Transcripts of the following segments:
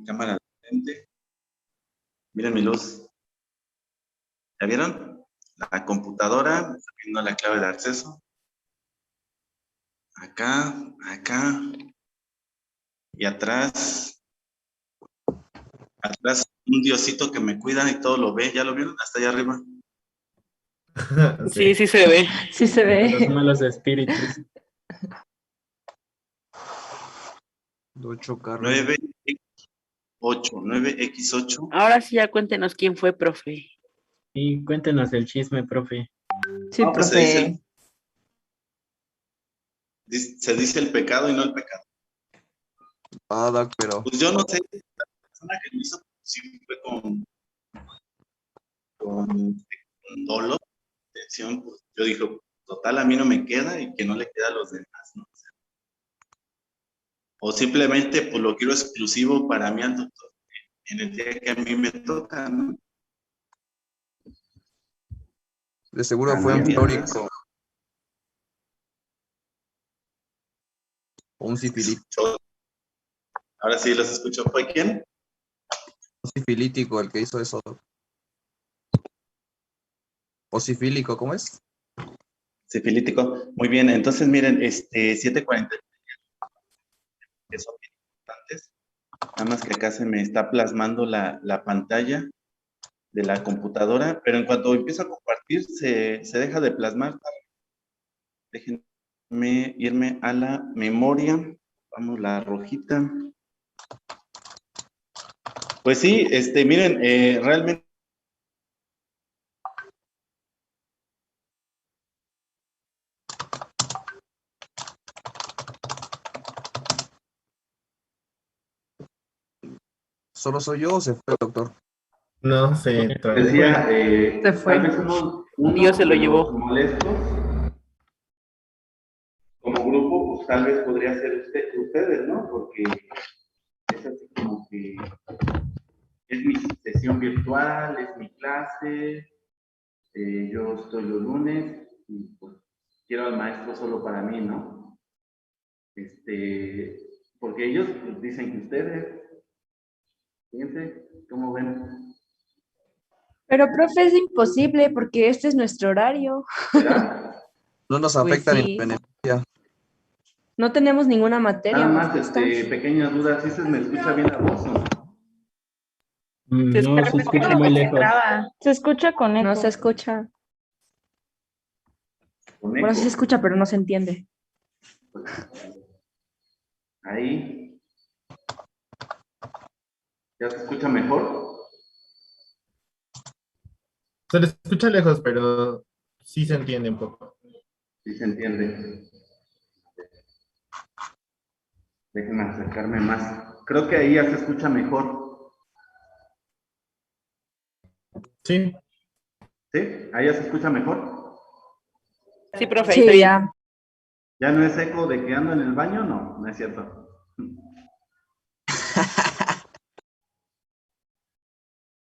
Cámara de frente. Miren mi luz. ¿Ya vieron? La computadora, me está pidiendo la clave de acceso. Acá, acá. Y atrás un diosito que me cuida y todo lo ve. ¿Ya lo vieron? Hasta allá arriba. Sí, sí se ve. Sí se ve. Los malos espíritus. 8 carros. 9x8. Ahora sí ya cuéntenos quién fue, profe. Y cuéntenos el chisme, profe. Sí, No, pues profe. se dice el pecado y no el pecado. Doc, pero Pues yo no sé, la persona que lo hizo sí fue con dolo, intención, pues yo dije, total, a mí no me queda y que no le queda a los demás, ¿no? O simplemente, pues lo quiero exclusivo para mí al doctor, en el día que a mí me toca, ¿no? de seguro fue un flórico o un sifilítico. Ahora sí los escucho. ¿Fue quién? Un sifilítico el que hizo eso. O sifílico, ¿cómo es? Sifilítico. Muy bien, entonces miren, 7:40 que son bien importantes. Nada más que acá se me está plasmando la pantalla de la computadora, pero en cuanto empiezo a compartir, se deja de plasmar. Déjenme irme a la memoria. Vamos, la rojita. Pues sí, miren, realmente ¿Solo soy yo o se fue el doctor? No sé. decía, Se fue. tal vez uno Dios se lo de llevó. los molestos como grupo, pues tal vez podría ser ustedes, ¿no? Porque es así como que es mi sesión virtual, es mi clase, yo estoy los lunes y pues quiero al maestro solo para mí, ¿no? Porque ellos pues, dicen que ustedes, fíjense, ¿cómo ven? Pero, profe, es imposible porque este es nuestro horario. ¿Verdad? No nos Pues afecta ni sí. beneficia. No tenemos ninguna materia Nada más más, que esta. pequeñas dudas, ¿sí se me escucha bien la voz o no? No, se escucha muy lejos. Se escucha con eco. No se escucha. Con Bueno, sí se eco. escucha, pero no se entiende. Ahí. ¿Ya se escucha mejor? Se le escucha lejos, pero sí se entiende un poco. Sí se entiende. Déjenme acercarme más. Creo que ahí ya se escucha mejor. Sí. ¿Sí? ¿Ahí ya se escucha mejor? Sí, profe, Sí, está bien. ya. ¿Ya no es eco de que ando en el baño? No, no es cierto.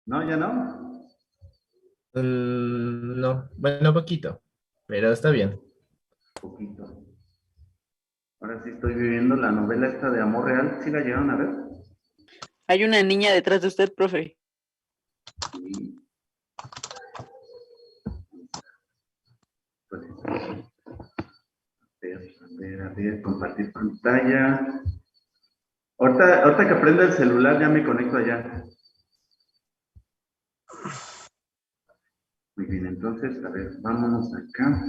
¿No? ¿Ya no? No, bueno, poquito, pero está bien. Poquito. Ahora sí estoy viviendo la novela esta de Amor Real. ¿Sí la llegaron a ver? Hay una niña detrás de usted, profe. Sí. Pues, a ver, compartir pantalla. Ahorita que prenda el celular ya me conecto allá. Muy bien, entonces, a ver, vámonos acá.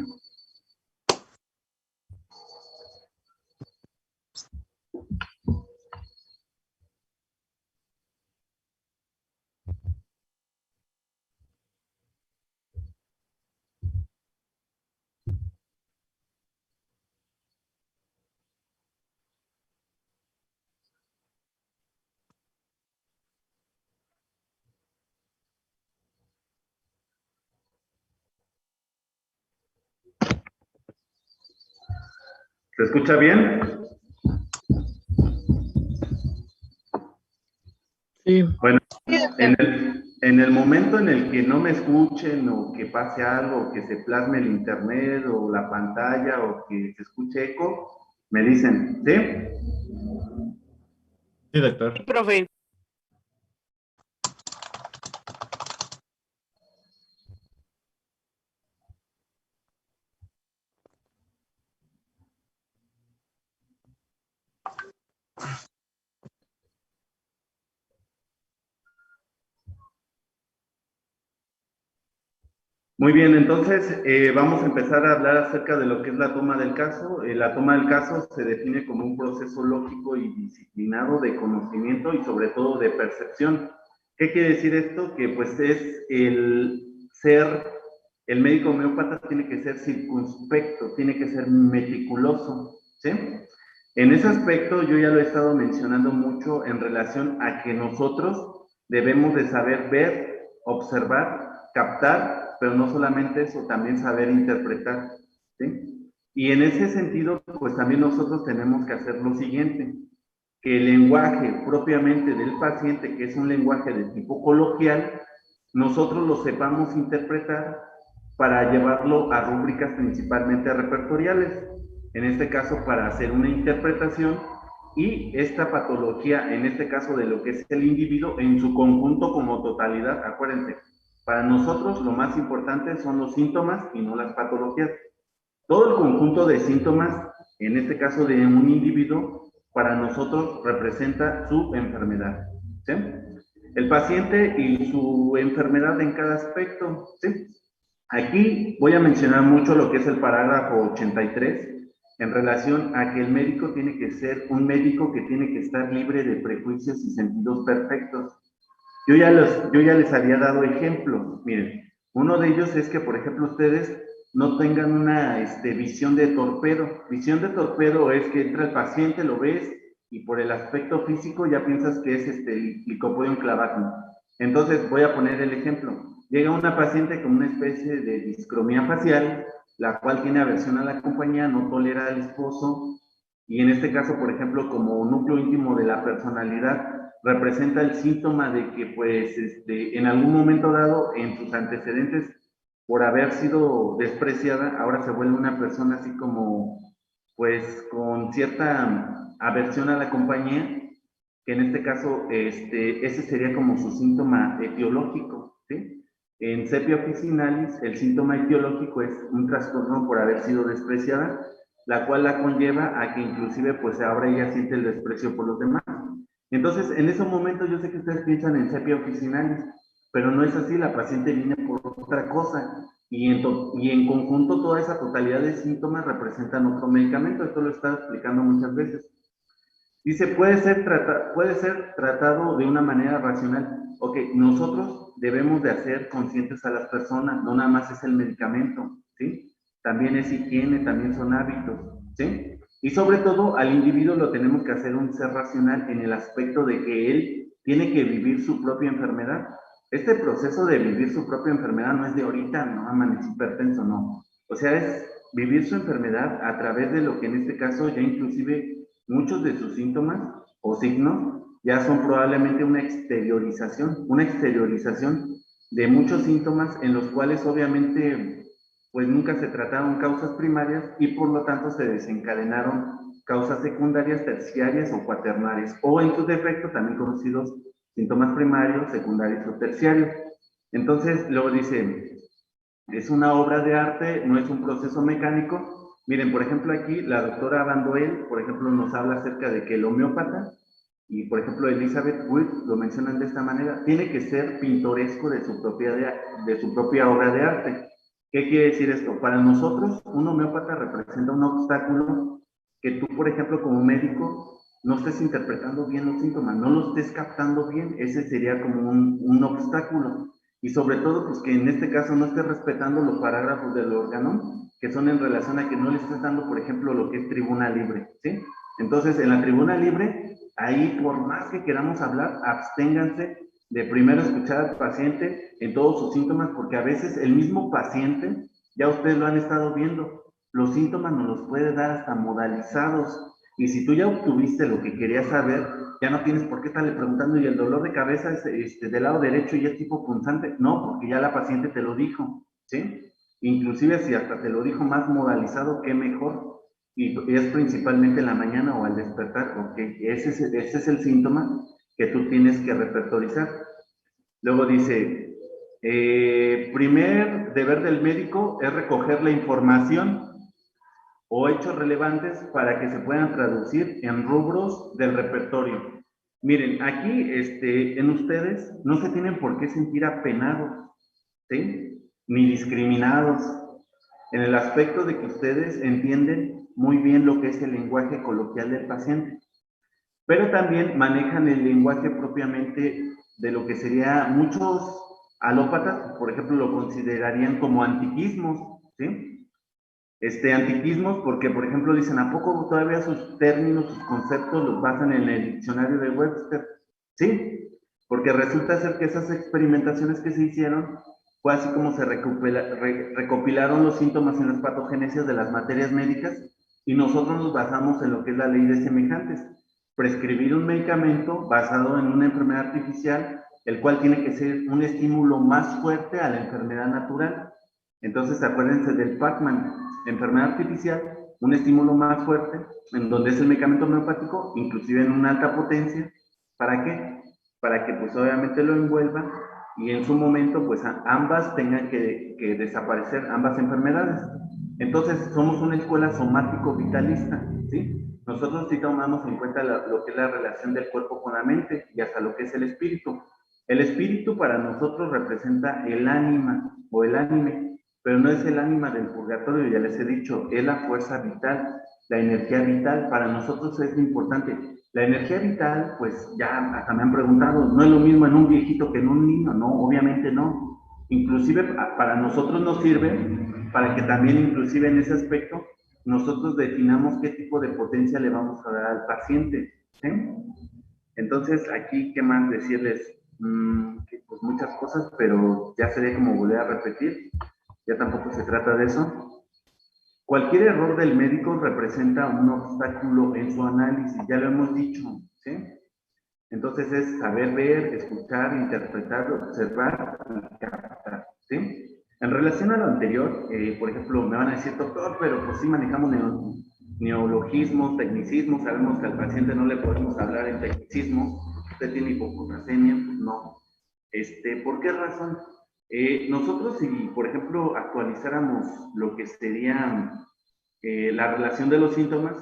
¿Se escucha bien? Sí. Bueno, en el momento en el que no me escuchen o que pase algo, que se plasme el internet o la pantalla o que se escuche eco, me dicen, ¿sí? Sí, doctor. Sí, profe. Muy bien, entonces vamos a empezar a hablar acerca de lo que es la toma del caso. La toma del caso se define como un proceso lógico y disciplinado de conocimiento y sobre todo de percepción. ¿Qué quiere decir esto? Que pues es el médico homeópata tiene que ser circunspecto, tiene que ser meticuloso, ¿sí? En ese aspecto yo ya lo he estado mencionando mucho en relación a que nosotros debemos de saber ver, observar, captar, pero no solamente eso, también saber interpretar, ¿sí? Y en ese sentido, pues también nosotros tenemos que hacer lo siguiente, que el lenguaje propiamente del paciente, que es un lenguaje de tipo coloquial, nosotros lo sepamos interpretar para llevarlo a rúbricas principalmente repertoriales, en este caso para hacer una interpretación y esta patología, en este caso de lo que es el individuo, en su conjunto como totalidad. Acuérdense, para nosotros lo más importante son los síntomas y no las patologías. Todo el conjunto de síntomas, en este caso de un individuo, para nosotros representa su enfermedad, ¿sí? El paciente y su enfermedad en cada aspecto, ¿sí? Aquí voy a mencionar mucho lo que es el parágrafo 83 en relación a que el médico tiene que ser un médico que tiene que estar libre de prejuicios y sentidos perfectos. Yo ya les había dado ejemplos. Miren, uno de ellos es que, por ejemplo, ustedes no tengan una visión de torpedo. Visión de torpedo es que entra el paciente, lo ves, y por el aspecto físico ya piensas que es Lycopodium clavatum. Entonces, voy a poner el ejemplo. Llega una paciente con una especie de discromía facial, la cual tiene aversión a la compañía, no tolera al esposo, y en este caso, por ejemplo, como núcleo íntimo de la personalidad, representa el síntoma de que, pues, en algún momento dado, en sus antecedentes, por haber sido despreciada, ahora se vuelve una persona así como, pues, con cierta aversión a la compañía, que en este caso, ese sería como su síntoma etiológico, ¿sí? En sepia officinalis, el síntoma etiológico es un trastorno por haber sido despreciada, la cual la conlleva a que inclusive, pues, ahora ella siente el desprecio por los demás. Entonces, en ese momento yo sé que ustedes piensan en sepia officinalis, pero no es así, la paciente viene por otra cosa, y en conjunto toda esa totalidad de síntomas representan otro medicamento. Esto lo he estado explicando muchas veces. Dice, puede ser tratado de una manera racional. Ok, nosotros debemos de hacer conscientes a las personas, no nada más es el medicamento, ¿sí? También es higiene, también son hábitos, ¿sí? Y sobre todo al individuo lo tenemos que hacer un ser racional en el aspecto de que él tiene que vivir su propia enfermedad. Este proceso de vivir su propia enfermedad no es de ahorita, no amanecí hipertenso, no. O sea, es vivir su enfermedad a través de lo que en este caso ya inclusive muchos de sus síntomas o signos ya son probablemente una exteriorización de muchos síntomas en los cuales obviamente pues nunca se trataron causas primarias y por lo tanto se desencadenaron causas secundarias, terciarias o cuaternarias, o en su defecto también conocidos síntomas primarios, secundarios o terciarios. Entonces luego dice, es una obra de arte, no es un proceso mecánico. Miren, por ejemplo, aquí la doctora Bandoel, por ejemplo, nos habla acerca de que el homeópata, y por ejemplo Elizabeth Wood lo mencionan de esta manera, tiene que ser pintoresco de su propia obra de arte. ¿Qué quiere decir esto? Para nosotros, un homeópata representa un obstáculo que tú, por ejemplo, como médico, no estés interpretando bien los síntomas, no los estés captando bien, ese sería como un obstáculo. Y sobre todo, pues que en este caso no estés respetando los parágrafos del órgano, que son en relación a que no le estés dando, por ejemplo, lo que es tribuna libre, ¿sí? Entonces, en la tribuna libre, ahí por más que queramos hablar, absténganse de primero escuchar al paciente en todos sus síntomas, porque a veces el mismo paciente, ya ustedes lo han estado viendo, los síntomas nos los puede dar hasta modalizados. Y si tú ya obtuviste lo que querías saber, ya no tienes por qué estarle preguntando, y el dolor de cabeza es del lado derecho y es tipo punzante. No, porque ya la paciente te lo dijo, ¿sí? Inclusive si hasta te lo dijo más modalizado, qué mejor. Y es principalmente en la mañana o al despertar, ok, ¿ok? Ese es el síntoma que tú tienes que repertorizar. Luego dice, primer deber del médico es recoger la información o hechos relevantes para que se puedan traducir en rubros del repertorio. Miren, aquí en ustedes no se tienen por qué sentir apenados, ¿sí? Ni discriminados, en el aspecto de que ustedes entienden muy bien lo que es el lenguaje coloquial del paciente, pero también manejan el lenguaje propiamente de lo que sería muchos alópatas, por ejemplo, lo considerarían como antiquismos, ¿sí? Antiquismos porque, por ejemplo, dicen, ¿a poco todavía sus términos, sus conceptos los basan en el diccionario de Webster? Sí, porque resulta ser que esas experimentaciones que se hicieron fue así como se recopilaron los síntomas en las patogénesis de las materias médicas y nosotros nos basamos en lo que es la ley de semejantes. Prescribir un medicamento basado en una enfermedad artificial, el cual tiene que ser un estímulo más fuerte a la enfermedad natural. Entonces, acuérdense del Pacman, enfermedad artificial, un estímulo más fuerte, en donde es el medicamento homeopático, inclusive en una alta potencia. ¿Para qué? Para que pues obviamente lo envuelva y en su momento pues ambas tengan que desaparecer, ambas enfermedades. Entonces, somos una escuela somático-vitalista, ¿sí? Nosotros sí tomamos en cuenta lo que es la relación del cuerpo con la mente y hasta lo que es el espíritu. El espíritu para nosotros representa el ánima o el ánime, pero no es el ánima del purgatorio, ya les he dicho, es la fuerza vital, la energía vital. Para nosotros es muy importante. La energía vital, pues ya hasta me han preguntado, ¿no es lo mismo en un viejito que en un niño? No, obviamente no. Inclusive para nosotros nos sirve para que también inclusive en ese aspecto nosotros definamos qué tipo de potencia le vamos a dar al paciente, ¿sí? Entonces aquí, ¿qué más decirles? Pues muchas cosas, pero ya sería como volver a repetir, ya tampoco se trata de eso. Cualquier error del médico representa un obstáculo en su análisis, ya lo hemos dicho, ¿sí? Entonces es saber ver, escuchar, interpretar, observar y captar, ¿sí? En relación a lo anterior, por ejemplo, me van a decir, doctor, pero pues sí manejamos neologismos, tecnicismos, sabemos que al paciente no le podemos hablar en tecnicismos, usted tiene hipopotasemia, pues no. ¿Por qué razón? Nosotros si, por ejemplo, actualizáramos lo que sería la relación de los síntomas,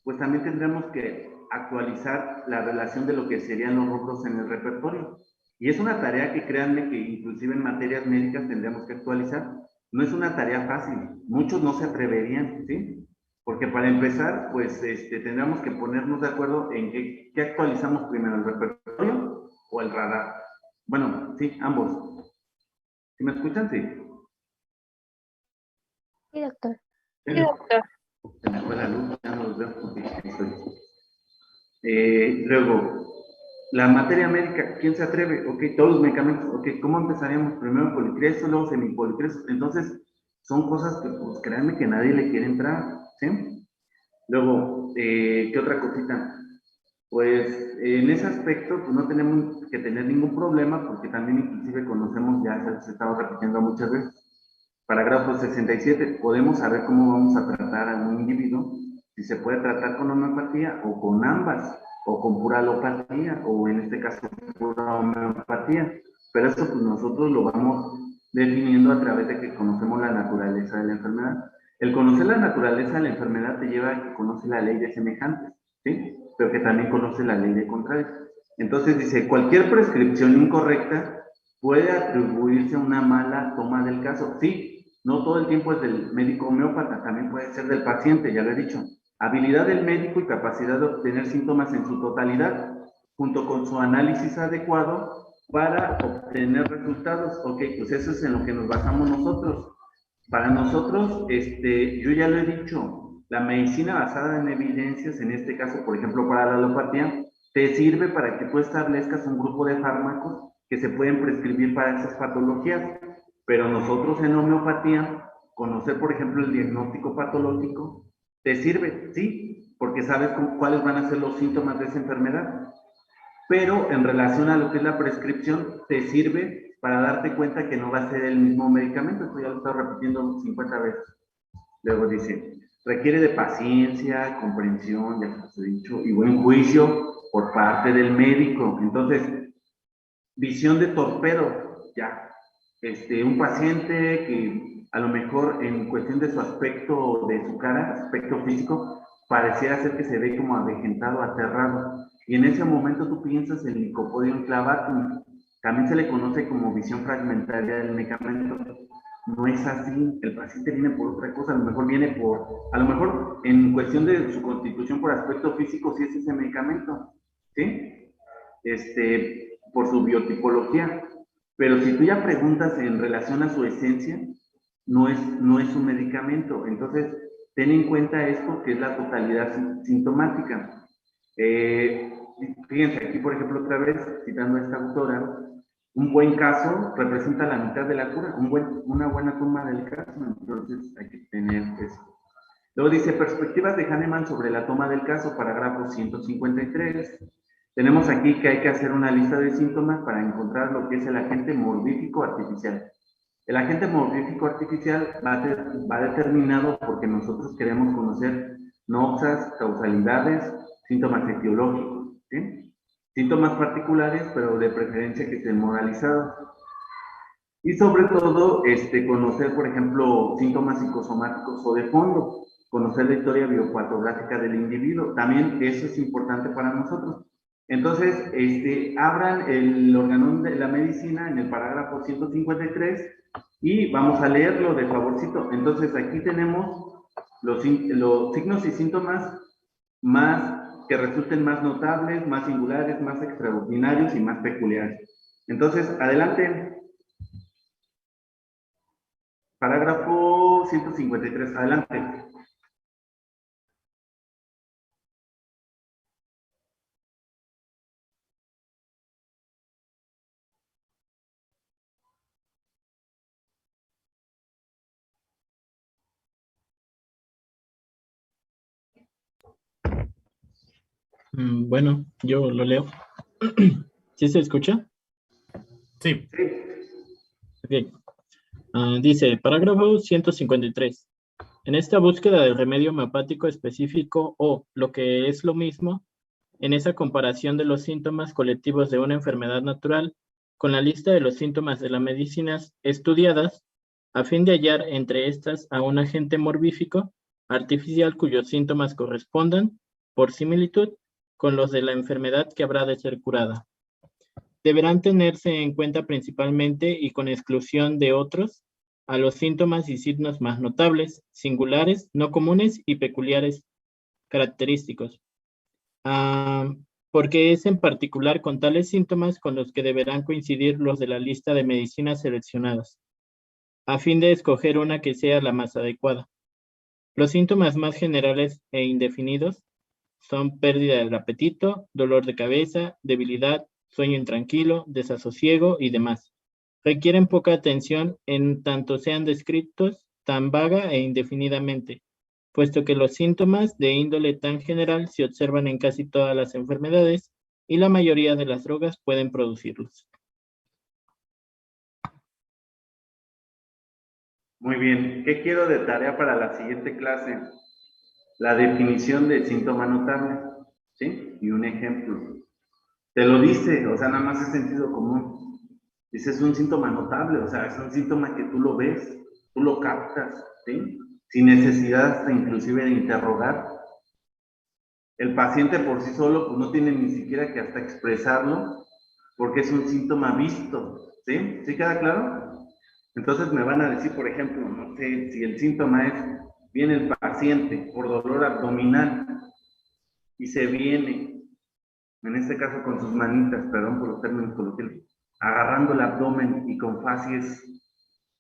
pues también tendremos que actualizar la relación de lo que serían los rubros en el repertorio. Y es una tarea que créanme que inclusive en materias médicas tendremos que actualizar. No es una tarea fácil, muchos no se atreverían, ¿sí? Porque para empezar, pues tendríamos que ponernos de acuerdo en qué actualizamos primero, el repertorio o el radar. Bueno, sí, ambos. ¿Sí me escuchan? Sí. Sí, doctor. Sí, doctor. se me fue la luz, ya no los veo porque estoy. Luego, la materia médica, ¿quién se atreve? Ok, todos los medicamentos, ok, ¿cómo empezaríamos? Primero policreso, luego semipolicreso. Entonces, son cosas que, pues, créanme que nadie le quiere entrar, ¿sí? Luego, ¿qué otra cosita? Pues, en ese aspecto, pues, no tenemos que tener ningún problema, porque también inclusive conocemos, ya se estaba repitiendo muchas veces, parágrafo 67, podemos saber cómo vamos a tratar a un individuo, si se puede tratar con homeopatía o con ambas, o con pura alopatía, o en este caso pura homeopatía. Pero eso pues nosotros lo vamos definiendo a través de que conocemos la naturaleza de la enfermedad. El conocer la naturaleza de la enfermedad te lleva a que conoce la ley de semejantes, ¿sí? Pero que también conoce la ley de contrarios. Entonces dice, cualquier prescripción incorrecta puede atribuirse a una mala toma del caso. Sí, no todo el tiempo es del médico homeópata, también puede ser del paciente, ya lo he dicho. Habilidad del médico y capacidad de obtener síntomas en su totalidad, junto con su análisis adecuado para obtener resultados. Ok, pues eso es en lo que nos basamos nosotros. Para nosotros, yo ya lo he dicho, la medicina basada en evidencias, en este caso, por ejemplo, para la alopatía, te sirve para que tú establezcas un grupo de fármacos que se pueden prescribir para esas patologías. Pero nosotros en homeopatía, conocer, por ejemplo, el diagnóstico patológico, te sirve, sí, porque sabes cuáles van a ser los síntomas de esa enfermedad. Pero en relación a lo que es la prescripción, te sirve para darte cuenta que no va a ser el mismo medicamento. Esto ya lo he estado repitiendo 50 veces. Luego dice, requiere de paciencia, comprensión, ya se ha dicho, y buen juicio por parte del médico. Entonces, visión de torpedo, ya. Un paciente que a lo mejor en cuestión de su aspecto, de su cara, aspecto físico, pareciera ser que se ve como avejentado, aterrado. Y en ese momento tú piensas en Lycopodium clavatum. También se le conoce como visión fragmentaria del medicamento. No es así, el paciente viene por otra cosa, a lo mejor viene por, a lo mejor en cuestión de su constitución por aspecto físico, sí es ese medicamento, ¿sí? Por su biotipología. Pero si tú ya preguntas en relación a su esencia, no es un medicamento. Entonces, ten en cuenta esto, que es la totalidad sintomática. Fíjense, aquí por ejemplo, otra vez, citando a esta autora, un buen caso representa la mitad de la cura, una buena toma del caso, entonces hay que tener eso. Luego dice, perspectivas de Hahnemann sobre la toma del caso, parágrafo 153. Tenemos aquí que hay que hacer una lista de síntomas para encontrar lo que es el agente morbífico artificial. El agente morbífico artificial va determinado porque nosotros queremos conocer noxas, causalidades, síntomas etiológicos, ¿sí? Síntomas particulares, pero de preferencia que estén moralizados. Y sobre todo, conocer, por ejemplo, síntomas psicosomáticos o de fondo, conocer la historia biopatográfica del individuo. También eso es importante para nosotros. Entonces, abran el organón de la medicina en el parágrafo 153 y vamos a leerlo de favorcito. Entonces, aquí tenemos los signos y síntomas que resulten más notables, más singulares, más extraordinarios y más peculiares. Entonces, adelante. Parágrafo 153, adelante. Bueno, yo lo leo. ¿Sí se escucha? Sí. Ok. Dice, parágrafo 153. En esta búsqueda del remedio homeopático específico o, lo que es lo mismo, en esa comparación de los síntomas colectivos de una enfermedad natural con la lista de los síntomas de las medicinas estudiadas, a fin de hallar entre estas a un agente morbífico artificial cuyos síntomas correspondan, por similitud, con los de la enfermedad que habrá de ser curada. Deberán tenerse en cuenta principalmente y con exclusión de otros, a los síntomas y signos más notables, singulares, no comunes y peculiares característicos. Porque es en particular con tales síntomas con los que deberán coincidir los de la lista de medicinas seleccionadas, a fin de escoger una que sea la más adecuada. Los síntomas más generales e indefinidos son pérdida del apetito, dolor de cabeza, debilidad, sueño intranquilo, desasosiego y demás. Requieren poca atención en tanto sean descritos tan vaga e indefinidamente, puesto que los síntomas de índole tan general se observan en casi todas las enfermedades y la mayoría de las drogas pueden producirlos. Muy bien. ¿Qué quiero de tarea para la siguiente clase? La definición de síntoma notable, ¿sí? Y un ejemplo. Te lo dice, o sea, nada más es sentido común. Dice, es un síntoma notable, o sea, es un síntoma que tú lo ves, tú lo captas, ¿sí? Sin necesidad de, inclusive de interrogar. El paciente por sí solo pues, no tiene ni siquiera que hasta expresarlo, porque es un síntoma visto, ¿sí? ¿Sí queda claro? Entonces me van a decir, por ejemplo, no sé, si el síntoma es, viene el paciente por dolor abdominal y se viene, en este caso con sus manitas, perdón por los términos coloquiales, agarrando el abdomen y con facies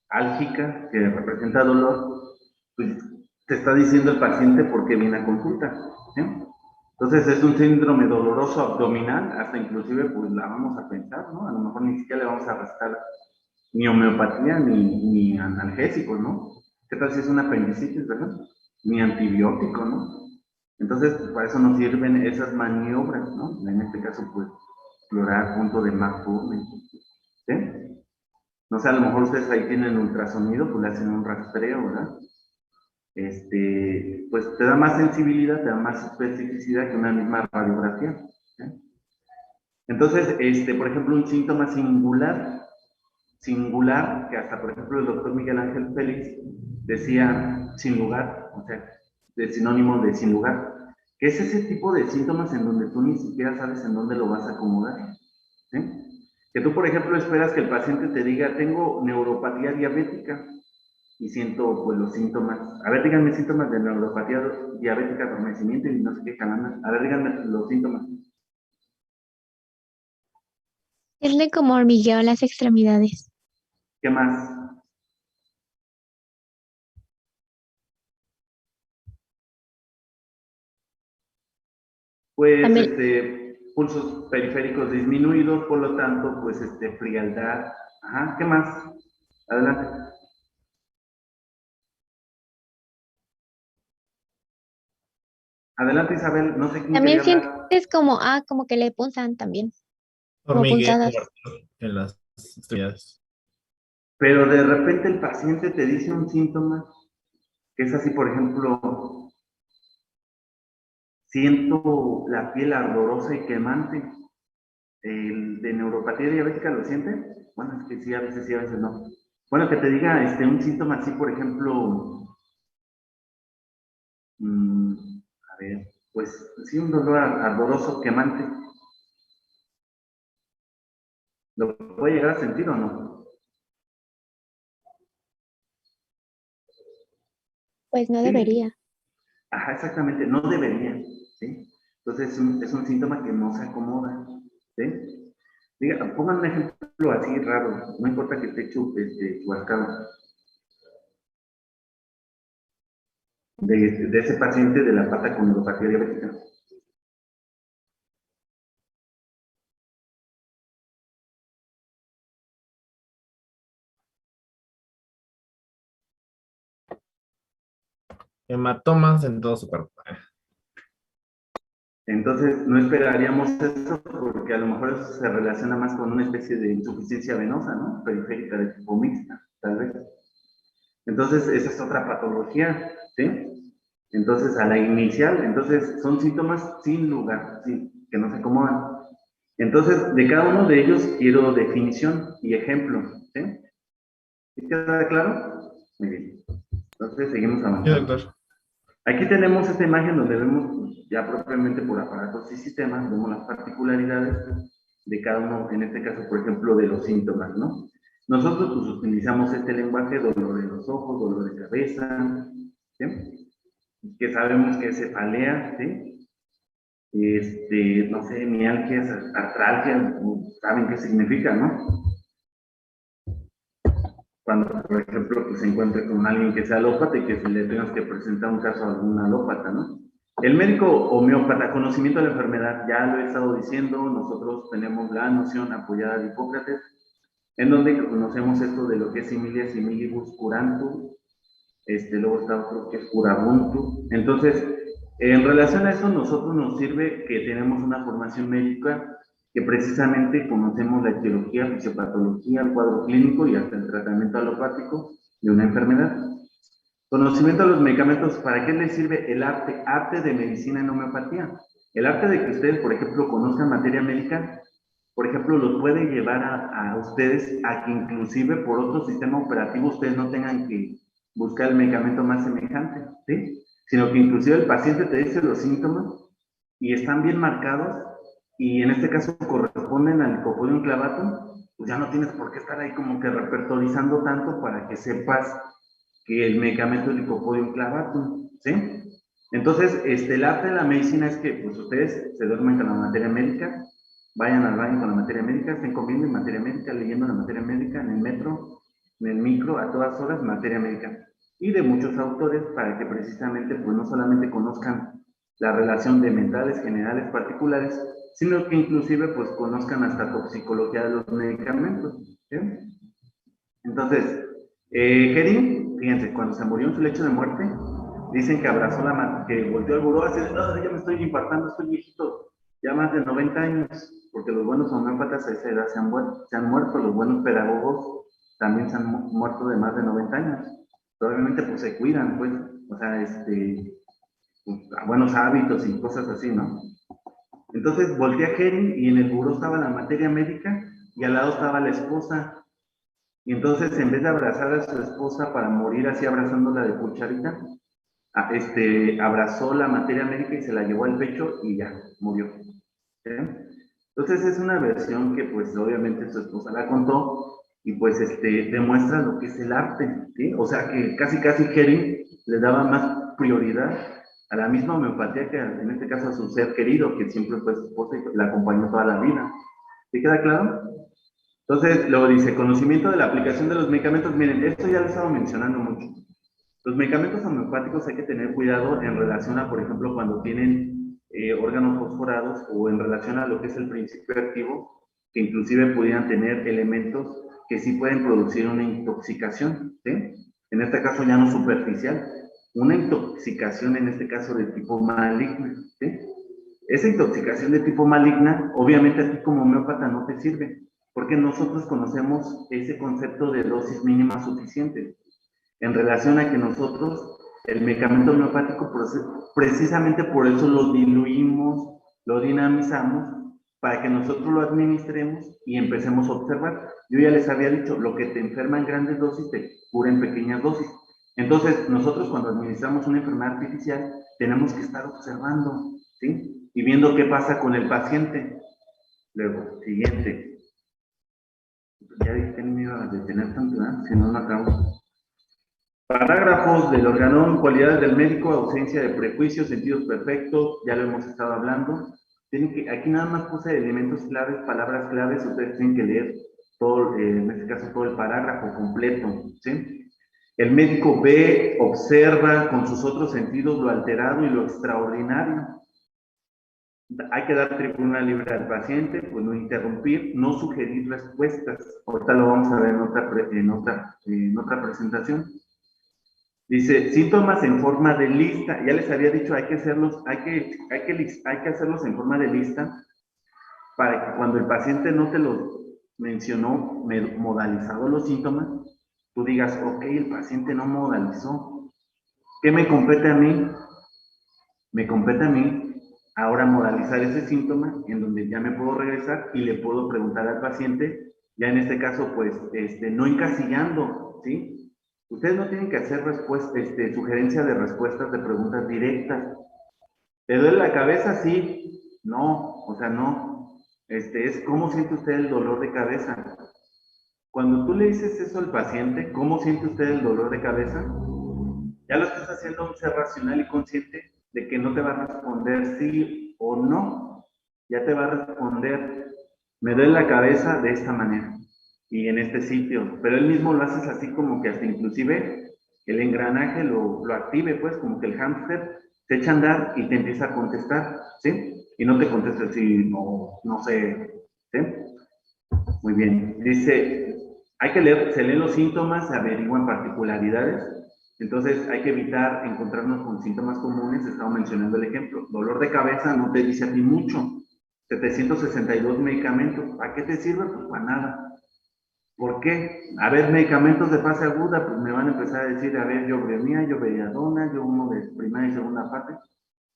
álgica, que representa dolor, pues te está diciendo el paciente por qué viene a consulta, ¿sí? Entonces es un síndrome doloroso abdominal, hasta inclusive pues la vamos a pensar, ¿no? A lo mejor ni siquiera le vamos a restar ni homeopatía ni analgésico, ¿no? ¿Qué tal si es una apendicitis, verdad? Ni antibiótico, ¿no? Entonces, pues, para eso nos sirven esas maniobras, ¿no? En este caso, pues, explorar punto de McFurman, ¿sí? No sé, a lo mejor ustedes ahí tienen ultrasonido, pues le hacen un rastreo, ¿verdad? pues te da más sensibilidad, te da más especificidad que una misma radiografía. ¿Sí? Entonces, por ejemplo, un síntoma singular, que hasta, por ejemplo, el doctor Miguel Ángel Félix decía sin lugar, o sea, de sinónimo de sin lugar, que es ese tipo de síntomas en donde tú ni siquiera sabes en dónde lo vas a acomodar. ¿Sí? Que tú, por ejemplo, esperas que el paciente te diga, tengo neuropatía diabética y siento pues los síntomas. A ver, díganme síntomas de neuropatía diabética, adormecimiento y no sé qué calambres. A ver, díganme los síntomas. Tiene como hormigueo en las extremidades. ¿Qué más? Pues, También pulsos periféricos disminuidos, por lo tanto, pues, frialdad. Ajá, ¿qué más? Adelante. Adelante, Isabel, no sé quién También quería hablar. sientes como que le punzan también, como Hormigueo punzadas. en las extremidades. Pero de repente el paciente te dice un síntoma que es así, por ejemplo, siento la piel ardorosa y quemante. ¿El de neuropatía diabética lo siente? Bueno, es que sí, a veces no. Bueno, que te diga un síntoma así, por ejemplo, a ver, pues sí, un dolor ardoroso, quemante. ¿Lo puede llegar a sentir o no? Pues no Sí. debería. Ajá, exactamente, no debería, ¿sí? Entonces es un síntoma que no se acomoda, ¿sí? Diga, pongan un ejemplo así raro, no importa que esté chubascado, de ese paciente de la pata con neuropatía diabética. Hematomas en todo su cuerpo. Entonces, no esperaríamos eso porque a lo mejor eso se relaciona más con una especie de insuficiencia venosa, ¿no? Periférica de tipo mixta, tal vez. Entonces, esa es otra patología, ¿sí? Entonces, a la inicial, entonces son síntomas sin lugar, ¿sí? Que no se acomodan. Entonces, de cada uno de ellos quiero definición y ejemplo, ¿sí? ¿Sí queda claro? Muy bien. Entonces, seguimos Sí, avanzando. doctor. Aquí tenemos esta imagen donde vemos ya propiamente por aparatos y sistemas, vemos las particularidades de cada uno, en este caso, por ejemplo, de los síntomas, ¿no? Nosotros pues utilizamos este lenguaje, dolor de los ojos, dolor de cabeza, ¿sí? Que sabemos que es cefalea, ¿sí? No sé, mialgias, artralgias, saben qué significa, ¿no? Cuando, por ejemplo, pues, se encuentre con alguien que sea alópata y que se le tengas que presentar un caso a algún alópata, ¿no? El médico homeópata, conocimiento de la enfermedad, ya lo he estado diciendo, nosotros tenemos la noción apoyada de Hipócrates, en donde conocemos esto de lo que es similia similibus curantur, luego está otro que es curabuntu. Entonces, en relación a eso, nosotros nos sirve que tenemos una formación médica que precisamente conocemos la etiología, fisiopatología, el cuadro clínico y hasta el tratamiento alopático de una enfermedad. Conocimiento de los medicamentos, ¿para qué les sirve el arte de medicina en homeopatía? El arte de que ustedes, por ejemplo, conozcan materia médica, por ejemplo, los puede llevar a ustedes a que inclusive por otro sistema operativo ustedes no tengan que buscar el medicamento más semejante, ¿sí? Sino que inclusive el paciente te dice los síntomas y están bien marcados y en este caso corresponden al Lycopodium clavatum, pues ya no tienes por qué estar ahí como que repertorizando tanto para que sepas que el medicamento es Lycopodium clavatum, ¿sí? Entonces, el arte de la medicina es que pues ustedes se duermen con la materia médica, vayan al baño con la materia médica, estén comiendo en materia médica, leyendo la materia médica, en el metro, en el micro, a todas horas, materia médica. Y de muchos autores para que precisamente pues no solamente conozcan la relación de mentales, generales, particulares, sino que inclusive pues conozcan hasta toxicología de los medicamentos, ¿sí? Entonces, Kerin, fíjense, cuando se murió en su lecho de muerte, dicen que abrazó la mano, que volteó al buró así, no, ya me estoy infartando, estoy viejito, ya más de 90 años, porque los buenos homeópatas a esa edad se han muerto, los buenos pedagogos también se han muerto de más de 90 añs. Probablemente pues se cuidan, pues. o sea, a buenos hábitos y cosas así, ¿no? Entonces volteé a Herring y en el buró estaba la materia médica y al lado estaba la esposa. Y entonces en vez de abrazar a su esposa para morir así abrazándola de cucharita, abrazó la materia médica y se la llevó al pecho y ya, murió. ¿Sí? Entonces es una versión que pues obviamente su esposa la contó y pues demuestra lo que es el arte, ¿sí? O sea que casi Herring le daba más prioridad a la misma homeopatía que en este caso a su ser querido, que siempre fue su esposa y la acompañó toda la vida. ¿Sí queda claro? Entonces, luego dice, conocimiento de la aplicación de los medicamentos. Miren, esto ya lo he estado mencionando mucho. Los medicamentos homeopáticos hay que tener cuidado en relación a, por ejemplo, cuando tienen órganos fosforados o en relación a lo que es el principio activo, que inclusive pudieran tener elementos que sí pueden producir una intoxicación, ¿sí? En este caso ya no superficial, una intoxicación en este caso de tipo maligna, ¿sí? Esa intoxicación de tipo maligna, obviamente a ti como homeópata no te sirve, porque nosotros conocemos ese concepto de dosis mínima suficiente, en relación a que nosotros, el medicamento homeopático, precisamente por eso lo diluimos, lo dinamizamos, para que nosotros lo administremos y empecemos a observar. Yo ya les había dicho, lo que te enferma en grandes dosis, te cura en pequeñas dosis. Entonces, nosotros cuando administramos una enfermedad artificial, tenemos que estar observando, ¿sí? Y viendo qué pasa con el paciente. Luego, siguiente. Ya dije que no me iba a detener tanto, ¿eh? Si no, no acabo. Parágrafos del organón, cualidades del médico, ausencia de prejuicios, sentidos perfectos, ya lo hemos estado hablando. Aquí nada más puse elementos claves, palabras claves, ustedes tienen que leer todo, en este caso todo el parágrafo completo, ¿sí? El médico ve, observa con sus otros sentidos lo alterado y lo extraordinario. Hay que dar tribuna libre al paciente, pues no interrumpir, no sugerir respuestas. Ahorita lo vamos a ver en otra presentación. Dice, síntomas en forma de lista. Ya les había dicho, hay que hacerlos en forma de lista para que cuando el paciente no te los mencionó, modalizado los síntomas, tú digas, ok, el paciente no modalizó. ¿Qué me compete a mí? Me compete a mí ahora modalizar ese síntoma en donde ya me puedo regresar y le puedo preguntar al paciente, ya en este caso, pues, no encasillando, ¿sí? Ustedes no tienen que hacer sugerencia de respuestas de preguntas directas. ¿Te duele la cabeza? Sí. No, o sea, no. Es cómo siente usted el dolor de cabeza. Cuando tú le dices eso al paciente, ¿cómo siente usted el dolor de cabeza? Ya lo estás haciendo un ser racional y consciente de que no te va a responder sí o no. Ya te va a responder, me duele la cabeza de esta manera y en este sitio, pero él mismo lo haces así como que hasta inclusive el engranaje lo active, pues como que el hámster se echa a andar y te empieza a contestar, ¿sí? Y no te contesta así, no sé, ¿sí? Muy bien, dice, hay que leer, se leen los síntomas, se averiguan particularidades, entonces hay que evitar encontrarnos con síntomas comunes. Estaba mencionando el ejemplo, dolor de cabeza no te dice a ti mucho, 762 medicamentos, ¿a qué te sirve? Pues para nada. ¿Por qué? A ver, medicamentos de fase aguda, pues me van a empezar a decir, a ver, yo brionía, yo beriadona, yo uno de primera y segunda fase,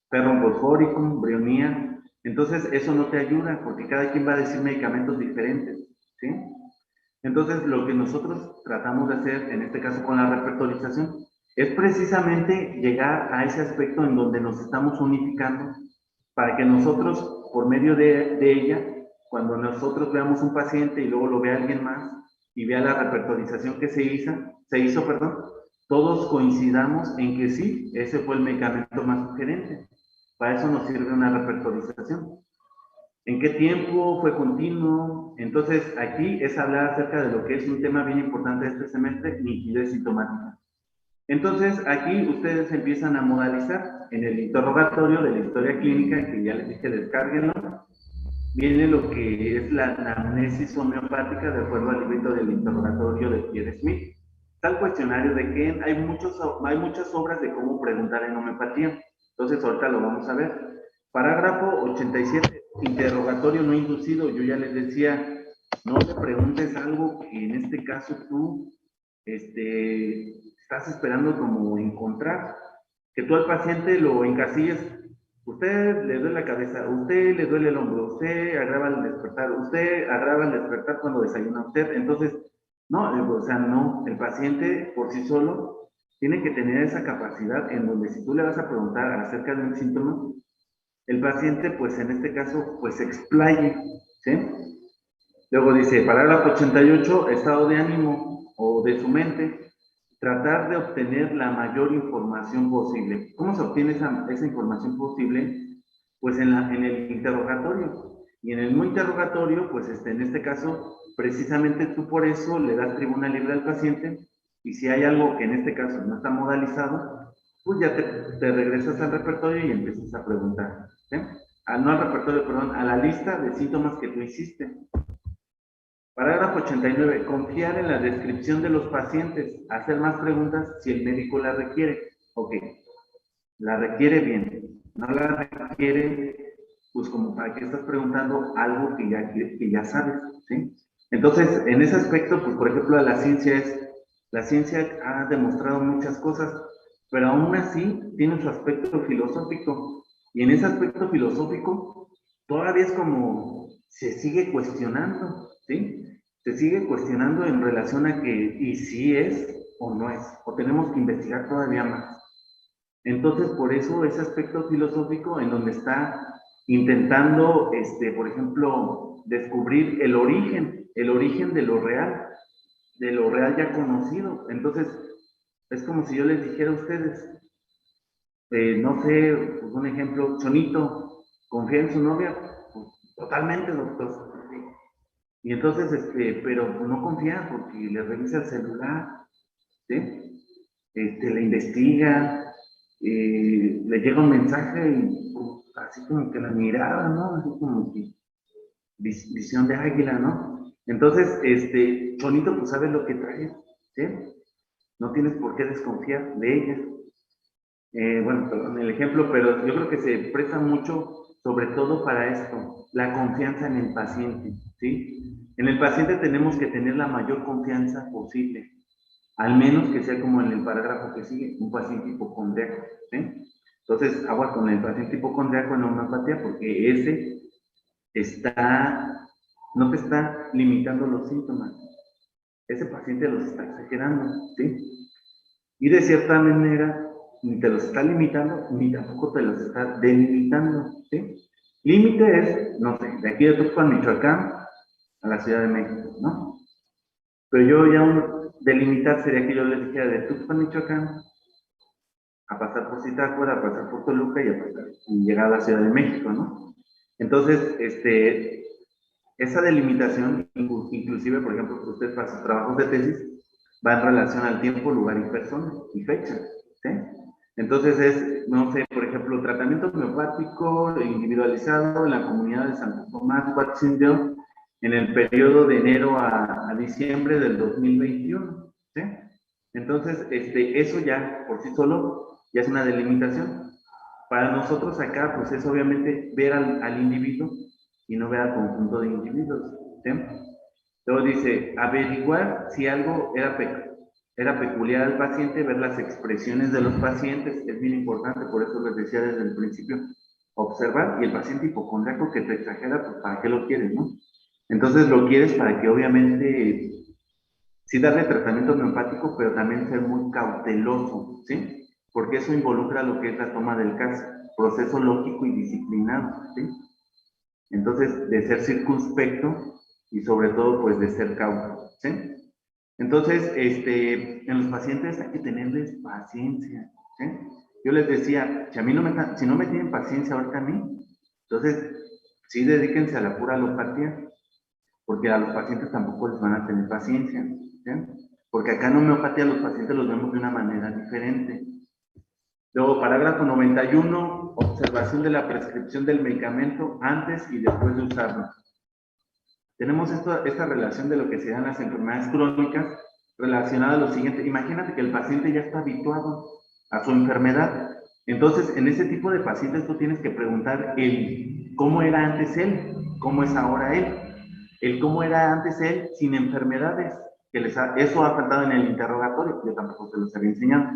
ferrum fosforicum, brionía. Entonces, eso no te ayuda, porque cada quien va a decir medicamentos diferentes, ¿sí? Entonces, lo que nosotros tratamos de hacer, en este caso con la repertorización, es precisamente llegar a ese aspecto en donde nos estamos unificando, para que nosotros, por medio de ella, cuando nosotros veamos un paciente y luego lo vea alguien más, y vea la repertorización que se hizo, todos coincidamos en que sí, ese fue el medicamento más sugerente. Para eso nos sirve una repertorización. ¿En qué tiempo fue continuo? Entonces, aquí es hablar acerca de lo que es un tema bien importante de este semestre, nitidez sintomática. Entonces, aquí ustedes empiezan a modalizar. En el interrogatorio de la historia clínica, que ya les dije, descárguenlo, viene lo que es la anamnesis homeopática de acuerdo al librito del interrogatorio de Pierre Smith. Está el cuestionario de Ken, hay muchas obras de cómo preguntar en homeopatía. Entonces, ahorita lo vamos a ver. Parágrafo 87, interrogatorio no inducido. Yo ya les decía, no te preguntes algo que en este caso tú estás esperando como encontrar. que tú al paciente lo encasilles. Usted le duele la cabeza, usted le duele el hombro, usted agrava al despertar, usted agrava al despertar cuando desayuna usted. Entonces, no, o sea, no, el paciente por sí solo tiene que tener esa capacidad en donde si tú le vas a preguntar acerca de un síntoma, el paciente, pues en este caso, pues se explaye, ¿sí? Luego dice, parágrafo 88, estado de ánimo o de su mente, tratar de obtener la mayor información posible. ¿Cómo se obtiene esa información posible? Pues en el interrogatorio. Y en el no interrogatorio, pues en este caso, precisamente tú por eso le das tribuna libre al paciente, y si hay algo que en este caso no está modalizado, pues ya te regresas al repertorio y empiezas a preguntar, ¿sí? No al repertorio, perdón, a la lista de síntomas que tú hiciste. Parágrafo 89. Confiar en la descripción de los pacientes. Hacer más preguntas si el médico la requiere. Ok. La requiere bien. No la requiere, pues como para que estás preguntando algo que ya sabes, ¿sí? Entonces, en ese aspecto, pues por ejemplo, la ciencia ha demostrado muchas cosas, pero aún así tiene su aspecto filosófico. Y en ese aspecto filosófico, todavía es como se sigue cuestionando, ¿sí? Se sigue cuestionando en relación a que, y si es o no es, o tenemos que investigar todavía más. Entonces, por eso ese aspecto filosófico en donde está intentando, por ejemplo, descubrir el origen de lo real ya conocido. Entonces, es como si yo les dijera a ustedes, no sé, pues un ejemplo, Chonito, ¿confía en su novia? Pues, totalmente, doctor. Y entonces, pero pues, no confía porque le revisa el celular, ¿sí? Le investiga, le llega un mensaje y pues, así como que la mirada, ¿no? Así como que visión de águila, ¿no? Entonces, Chonito pues sabe lo que trae, ¿sí? No tienes por qué desconfiar de ella. Bueno, perdón el ejemplo, pero yo creo que se presta mucho, sobre todo para esto, la confianza en el paciente, ¿sí? En el paciente tenemos que tener la mayor confianza posible, al menos que sea como en el parágrafo que sigue, un paciente hipocondriaco, ¿sí? Entonces, agua con el paciente hipocondriaco en la homeopatía, porque ese no te está limitando los síntomas, ese paciente los está exagerando, ¿sí? Y de cierta manera, ni te los está limitando, ni tampoco te los está delimitando, ¿sí? Límite es, no sé, de aquí de Tuxpan, Michoacán, a la Ciudad de México, ¿no? Pero yo ya delimitar sería que yo les dijera de Tuxpan, Michoacán, a pasar por Zitácuara, a pasar por Toluca y llegar a la Ciudad de México, ¿no? Entonces, esa delimitación, inclusive, por ejemplo, que usted para sus trabajos de tesis, va en relación al tiempo, lugar y persona y fecha, ¿sí? Entonces no sé, por ejemplo, tratamiento homeopático individualizado en la comunidad de Santo Tomás, Huatzindeo, en el periodo de enero a diciembre del 2021, ¿sí? Entonces, eso ya por sí solo ya es una delimitación. Para nosotros acá, pues es obviamente ver al individuo y no ver al conjunto de individuos, ¿sí? Luego dice, averiguar si algo era peculiar al paciente, ver las expresiones de los pacientes, es bien importante, por eso les decía desde el principio, observar, y el paciente hipocondriaco que te exagera, pues ¿para qué lo quieres, no? Entonces lo quieres para que obviamente, sí darle tratamiento homeopático, pero también ser muy cauteloso, ¿sí? Porque eso involucra lo que es la toma del caso, proceso lógico y disciplinado, ¿sí? Entonces, de ser circunspecto y sobre todo, pues, de ser cauto, ¿sí? Entonces, en los pacientes hay que tenerles paciencia, ¿sí? Yo les decía, si no me tienen paciencia ahorita a mí, entonces, sí dedíquense a la pura alopatía, porque a los pacientes tampoco les van a tener paciencia, ¿sí? Porque acá en homeopatía los pacientes los vemos de una manera diferente. Luego, parágrafo 91, observación de la prescripción del medicamento antes y después de usarlo. Tenemos esta relación de lo que se dan las enfermedades crónicas relacionada a lo siguiente. Imagínate que el paciente ya está habituado a su enfermedad. Entonces, en ese tipo de pacientes tú tienes que preguntar cómo era antes él, cómo es ahora él. El cómo era antes él sin enfermedades. Eso ha faltado en el interrogatorio, yo tampoco se los había enseñado.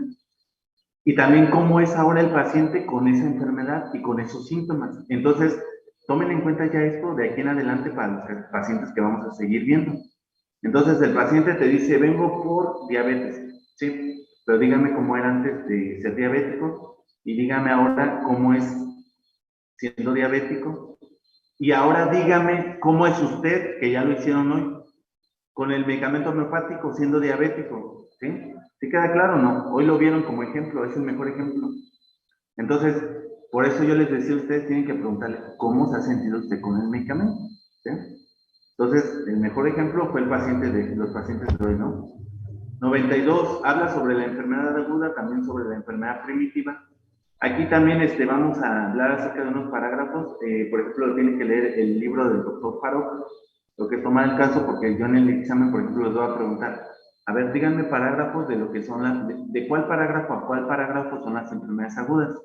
Y también cómo es ahora el paciente con esa enfermedad y con esos síntomas. Entonces, tomen en cuenta ya esto de aquí en adelante para los pacientes que vamos a seguir viendo. Entonces, el paciente te dice, vengo por diabetes, ¿sí? Pero dígame cómo era antes de ser diabético y dígame ahora cómo es siendo diabético. Y ahora dígame cómo es usted, que ya lo hicieron hoy, con el medicamento homeopático siendo diabético, ¿sí? ¿Sí queda claro o no? Hoy lo vieron como ejemplo, es el mejor ejemplo. Entonces, por eso yo les decía a ustedes, tienen que preguntarle cómo se ha sentido usted con el medicamento, ¿sí? Entonces, el mejor ejemplo fue el paciente de los pacientes de hoy, ¿no? 92, habla sobre la enfermedad aguda, también sobre la enfermedad primitiva. Aquí también vamos a hablar acerca de unos parágrafos. Por ejemplo, tienen que leer el libro del doctor Faro, lo que toma el caso, porque yo en el examen, por ejemplo, les voy a preguntar, a ver, díganme parágrafos de lo que son las, de cuál parágrafo a cuál parágrafo son las enfermedades agudas,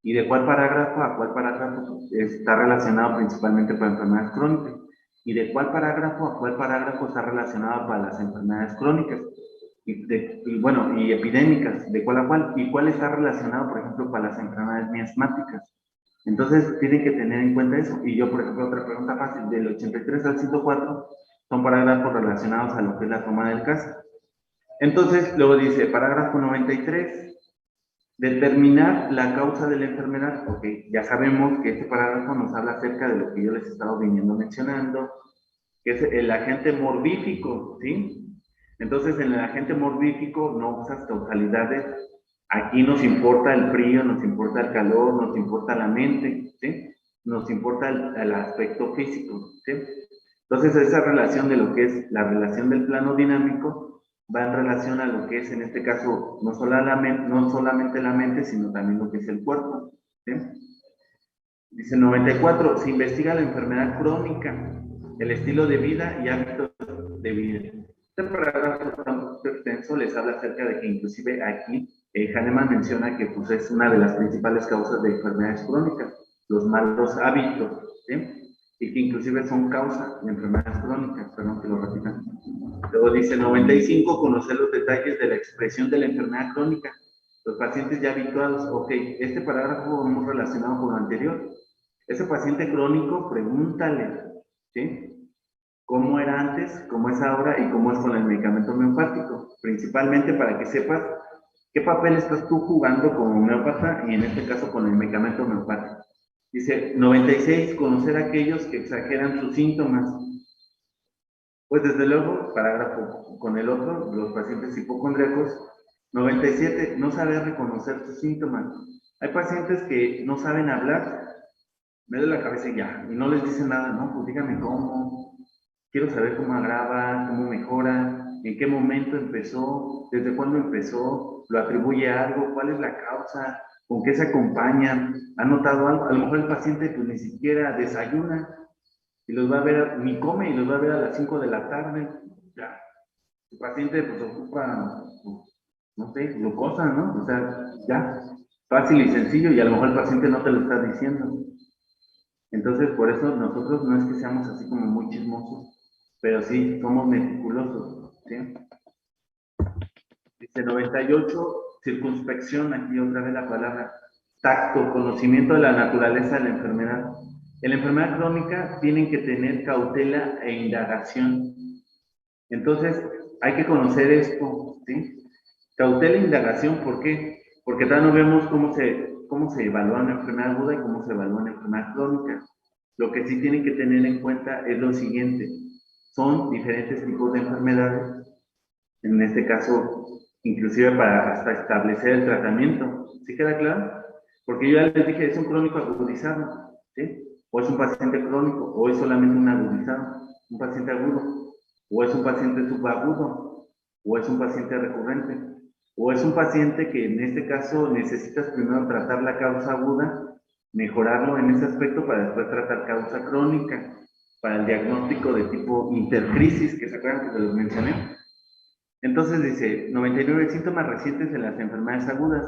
y de cuál parágrafo a cuál parágrafo está relacionado principalmente para enfermedades crónicas, y de cuál parágrafo a cuál parágrafo está relacionado para las enfermedades crónicas, y epidémicas, de cuál a cuál, y cuál está relacionado, por ejemplo, para las enfermedades miasmáticas. Entonces, tienen que tener en cuenta eso. Y yo, por ejemplo, otra pregunta fácil, del 83 al 104, son parágrafos relacionados a lo que es la toma del caso. Entonces, luego dice, parágrafo 93, determinar la causa de la enfermedad. Ok, ya sabemos que este parágrafo nos habla acerca de lo que yo les he estado viniendo mencionando, que es el agente morbífico, ¿sí? Entonces, en el agente morbífico no usas causalidades. Aquí nos importa el frío, nos importa el calor, nos importa la mente, ¿sí? Nos importa el aspecto físico, ¿sí? Entonces, esa relación de lo que es la relación del plano dinámico va en relación a lo que es, en este caso, no solamente la mente, sino también lo que es el cuerpo, ¿sí? Dice 94, se investiga la enfermedad crónica, el estilo de vida y hábitos de vida. Este parágrafo tan extenso les habla acerca de que inclusive aquí Hahnemann menciona que pues, es una de las principales causas de enfermedades crónicas, los malos hábitos, ¿sí? Y que inclusive son causa de enfermedades crónicas, perdón que lo repitan. Luego dice 95, conocer los detalles de la expresión de la enfermedad crónica. Los pacientes ya habituados, ok, este parágrafo muy relacionado con lo anterior. Ese paciente crónico, pregúntale, ¿sí? ¿Cómo era antes, cómo es ahora y cómo es con el medicamento homeopático? Principalmente para que sepas qué papel estás tú jugando como homeópata y en este caso con el medicamento homeopático. Dice 96, conocer a aquellos que exageran sus síntomas. Pues desde luego, parágrafo con el otro, los pacientes hipocondríacos. 97, no saber reconocer sus síntomas. Hay pacientes que no saben hablar, me duele la cabeza y ya, y no les dicen nada, no, pues dígame cómo, quiero saber cómo agrava, cómo mejora, en qué momento empezó, desde cuándo empezó, lo atribuye a algo, cuál es la causa, con qué se acompaña, ha notado algo. A lo mejor el paciente pues ni siquiera desayuna y los va a ver, ni come y los va a ver a las 5 de la tarde, ya. El paciente pues ocupa, no sé, glucosa, ¿no? O sea, ya, fácil y sencillo, y a lo mejor el paciente no te lo está diciendo. Entonces, por eso nosotros no es que seamos así como muy chismosos, pero sí somos meticulosos, ¿sí? Dice 98, circunspección, aquí otra vez la palabra, tacto, conocimiento de la naturaleza de la enfermedad. En la enfermedad crónica tienen que tener cautela e indagación. Entonces, hay que conocer esto, ¿sí? Cautela e indagación, ¿por qué? Porque todavía no vemos cómo se evalúa una enfermedad aguda y cómo se evalúa una enfermedad crónica. Lo que sí tienen que tener en cuenta es lo siguiente, son diferentes tipos de enfermedades, en este caso, inclusive para hasta establecer el tratamiento. ¿Sí queda claro? Porque yo ya les dije, es un crónico agudizado, ¿sí? O es un paciente crónico, o es solamente un agudizado, un paciente agudo, o es un paciente subagudo, o es un paciente recurrente, o es un paciente que en este caso necesitas primero tratar la causa aguda, mejorarlo en ese aspecto para después tratar causa crónica, para el diagnóstico de tipo intercrisis, que se acuerdan que se los mencioné. Entonces dice, 99 síntomas recientes de las enfermedades agudas.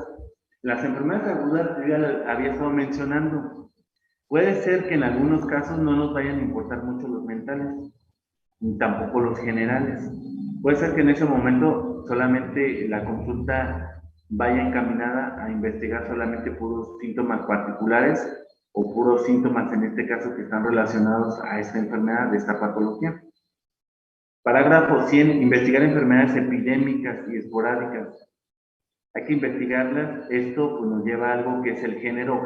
Las enfermedades agudas yo ya las había estado mencionando. Puede ser que en algunos casos no nos vayan a importar mucho los mentales, ni tampoco los generales. Puede ser que en ese momento solamente la consulta vaya encaminada a investigar solamente puros síntomas particulares o puros síntomas, en este caso, que están relacionados a esta enfermedad, de esta patología. Parágrafo 100. Investigar enfermedades epidémicas y esporádicas. Hay que investigarlas. Esto pues, nos lleva a algo que es el género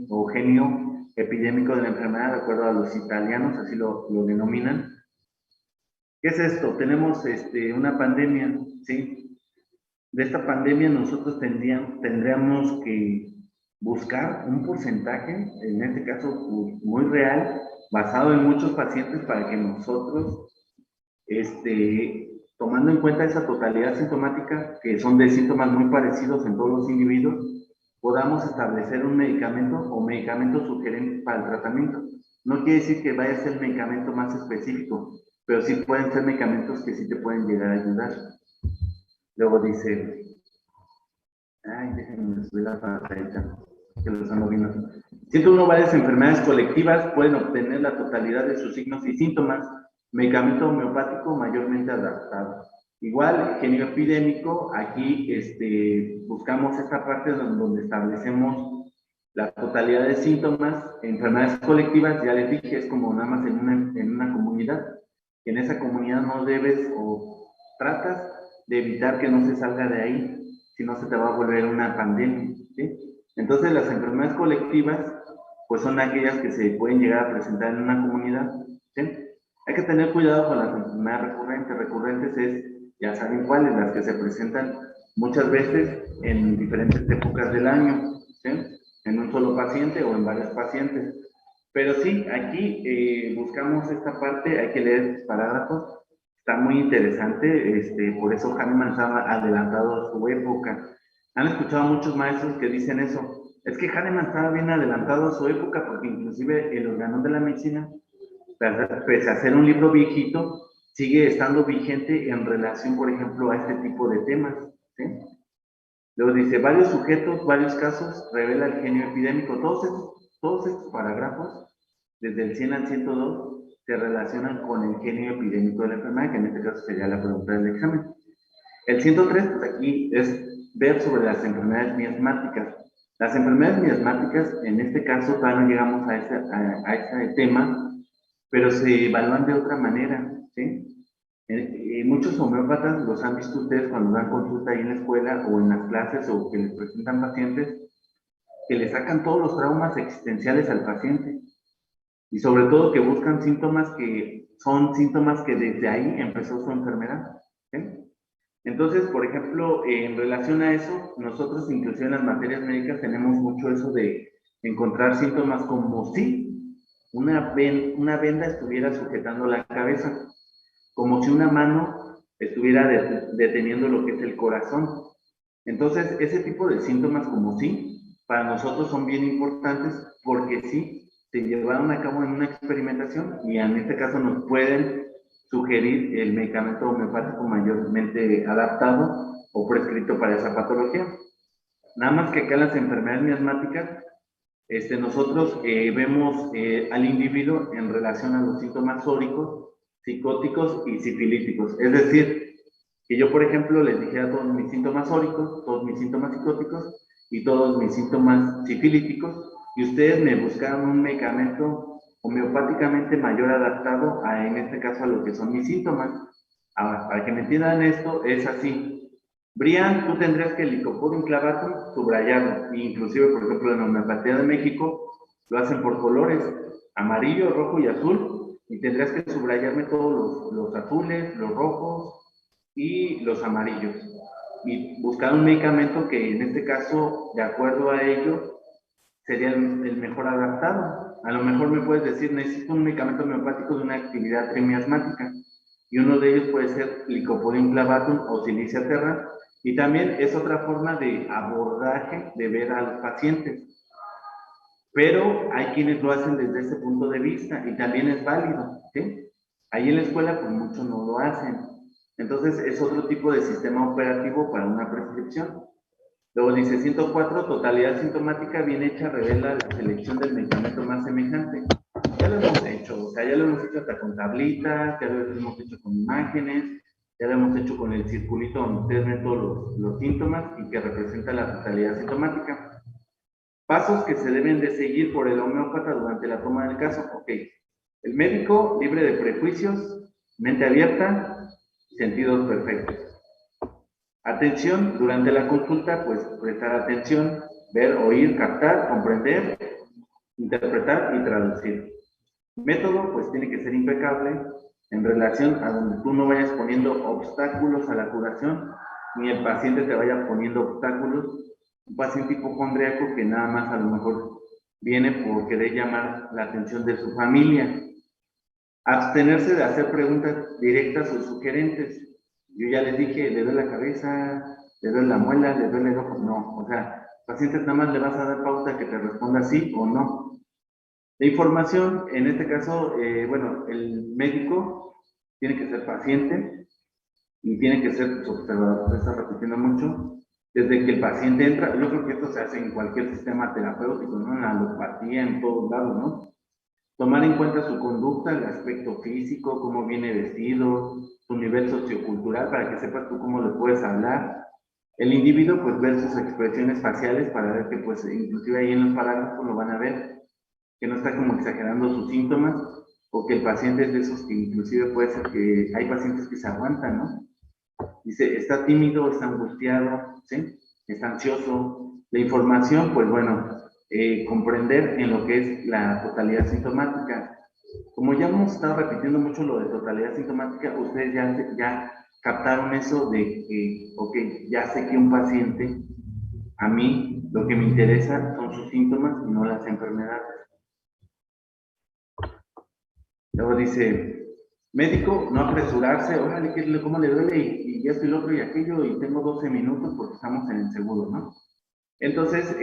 o genio epidémico de la enfermedad, de acuerdo a los italianos, así lo denominan. ¿Qué es esto? Tenemos una pandemia, ¿sí? De esta pandemia nosotros tendríamos que buscar un porcentaje, en este caso muy real, basado en muchos pacientes, para que nosotros, tomando en cuenta esa totalidad sintomática, que son de síntomas muy parecidos en todos los individuos, podamos establecer un medicamento o medicamentos sugerentes para el tratamiento. No quiere decir que vaya a ser el medicamento más específico, pero sí pueden ser medicamentos que sí te pueden llegar a ayudar. Luego dice, déjenme subir la pantalla, que lo están viendo. 101. Varias enfermedades colectivas pueden obtener la totalidad de sus signos y síntomas. Medicamento homeopático mayormente adaptado. Igual, genio epidémico, aquí buscamos esta parte donde establecemos la totalidad de síntomas. Enfermedades colectivas, ya les dije, es como nada más en una comunidad. En esa comunidad no debes o tratas de evitar que no se salga de ahí, si no se te va a volver una pandemia, ¿sí? Entonces, las enfermedades colectivas, pues son aquellas que se pueden llegar a presentar en una comunidad, ¿sí? Hay que tener cuidado con las enfermedades recurrentes. Recurrentes es, ya saben cuáles, las que se presentan muchas veces en diferentes épocas del año, ¿sí? En un solo paciente o en varios pacientes. Pero sí, aquí buscamos esta parte, hay que leer estos parágrafos, está muy interesante, por eso Hahnemann estaba adelantado a su época. Han escuchado muchos maestros que dicen eso, es que Hahnemann estaba bien adelantado a su época, porque inclusive el Organón de la Medicina, pese a ser un libro viejito, sigue estando vigente en relación, por ejemplo, a este tipo de temas, ¿sí? Luego dice, varios sujetos, varios casos, revela el genio epidémico. Todos estos parágrafos, desde el 100 al 102, se relacionan con el genio epidémico de la enfermedad, que en este caso sería la pregunta del examen. El 103, pues aquí es ver sobre las enfermedades miasmáticas. Las enfermedades miasmáticas, en este caso, todavía no llegamos a ese tema, pero se evalúan de otra manera, ¿sí? Muchos homeópatas los han visto ustedes cuando dan consulta ahí en la escuela o en las clases o que les presentan pacientes, que le sacan todos los traumas existenciales al paciente y sobre todo que buscan síntomas que son síntomas que desde ahí empezó su enfermedad, ¿sí? Entonces, por ejemplo, en relación a eso, nosotros inclusive en las materias médicas tenemos mucho eso de encontrar síntomas como si una venda estuviera sujetando la cabeza, como si una mano estuviera deteniendo lo que es el corazón. Entonces, ese tipo de síntomas como sí, para nosotros son bien importantes porque sí, se llevaron a cabo en una experimentación y en este caso nos pueden sugerir el medicamento homeopático mayormente adaptado o prescrito para esa patología. Nada más que acá en las enfermedades miasmáticas, nosotros vemos al individuo en relación a los síntomas sóricos, psicóticos y sifilíticos. Es decir, que yo, por ejemplo, les dijera todos mis síntomas sóricos, todos mis síntomas psicóticos y todos mis síntomas sifilíticos, y ustedes me buscaron un medicamento homeopáticamente mayor adaptado a, en este caso, a lo que son mis síntomas. Ahora, para que me entiendan esto, es así. Brian, tú tendrías que el Lycopodium clavatum subrayarlo, inclusive, por ejemplo, en la homeopatía de México lo hacen por colores, amarillo, rojo y azul, y tendrías que subrayarme todos los azules, los rojos y los amarillos, y buscar un medicamento que en este caso, de acuerdo a ello, sería el mejor adaptado. A lo mejor me puedes decir, necesito un medicamento homeopático de una actividad trimiasmática, y uno de ellos puede ser Lycopodium clavatum o Silicia terra, y también es otra forma de abordaje de ver a los pacientes. Pero hay quienes lo hacen desde ese punto de vista y también es válido, ¿sí? Ahí en la escuela pues muchos no lo hacen. Entonces es otro tipo de sistema operativo para una prescripción. Luego dice 104, totalidad sintomática bien hecha revela la selección del medicamento más semejante. Ya lo hemos hecho, o sea, ya lo hemos hecho hasta con tablitas, ya lo hemos hecho con imágenes, Ya lo hemos hecho con el circulito donde ustedes ven todos los síntomas y que representa la totalidad sintomática. Pasos que se deben de seguir por el homeópata durante la toma del caso. Ok, el médico libre de prejuicios, mente abierta, sentidos perfectos. Atención, durante la consulta, pues prestar atención, ver, oír, captar, comprender, interpretar y traducir. Método, pues tiene que ser impecable en relación a donde tú no vayas poniendo obstáculos a la curación, ni el paciente te vaya poniendo obstáculos. Un paciente hipocondríaco que nada más a lo mejor viene por querer llamar la atención de su familia. Abstenerse de hacer preguntas directas o sugerentes. Yo ya les dije, le duele la cabeza, le duele la muela, le duele el ojo. No, o sea, pacientes nada más le vas a dar pauta que te responda sí o no. La información, en este caso, bueno, el médico tiene que ser paciente y tiene que ser pues, observador. Se está repitiendo mucho. Desde que el paciente entra, yo creo que esto se hace en cualquier sistema terapéutico, ¿no? En la alopatía, en todos lados, ¿no? Tomar en cuenta su conducta, el aspecto físico, cómo viene vestido, su nivel sociocultural, para que sepas tú cómo le puedes hablar. El individuo, pues, ver sus expresiones faciales para ver que, pues, inclusive ahí en los parágrafos lo van a ver, que no está como exagerando sus síntomas, o que el paciente es de esos que inclusive puede ser que hay pacientes que se aguantan, ¿no? Dice, está tímido, está angustiado, ¿sí? Está ansioso. La información, pues bueno, comprender en lo que es la totalidad sintomática. Como ya hemos estado repitiendo mucho lo de totalidad sintomática, ustedes ya captaron eso de que, ok, ya sé que un paciente, a mí, lo que me interesa son sus síntomas y no las enfermedades. Luego dice, médico, no apresurarse, órale, ¿cómo le duele? Y esto y lo otro y aquello, y tengo 12 minutos porque estamos en el seguro, ¿no? Entonces,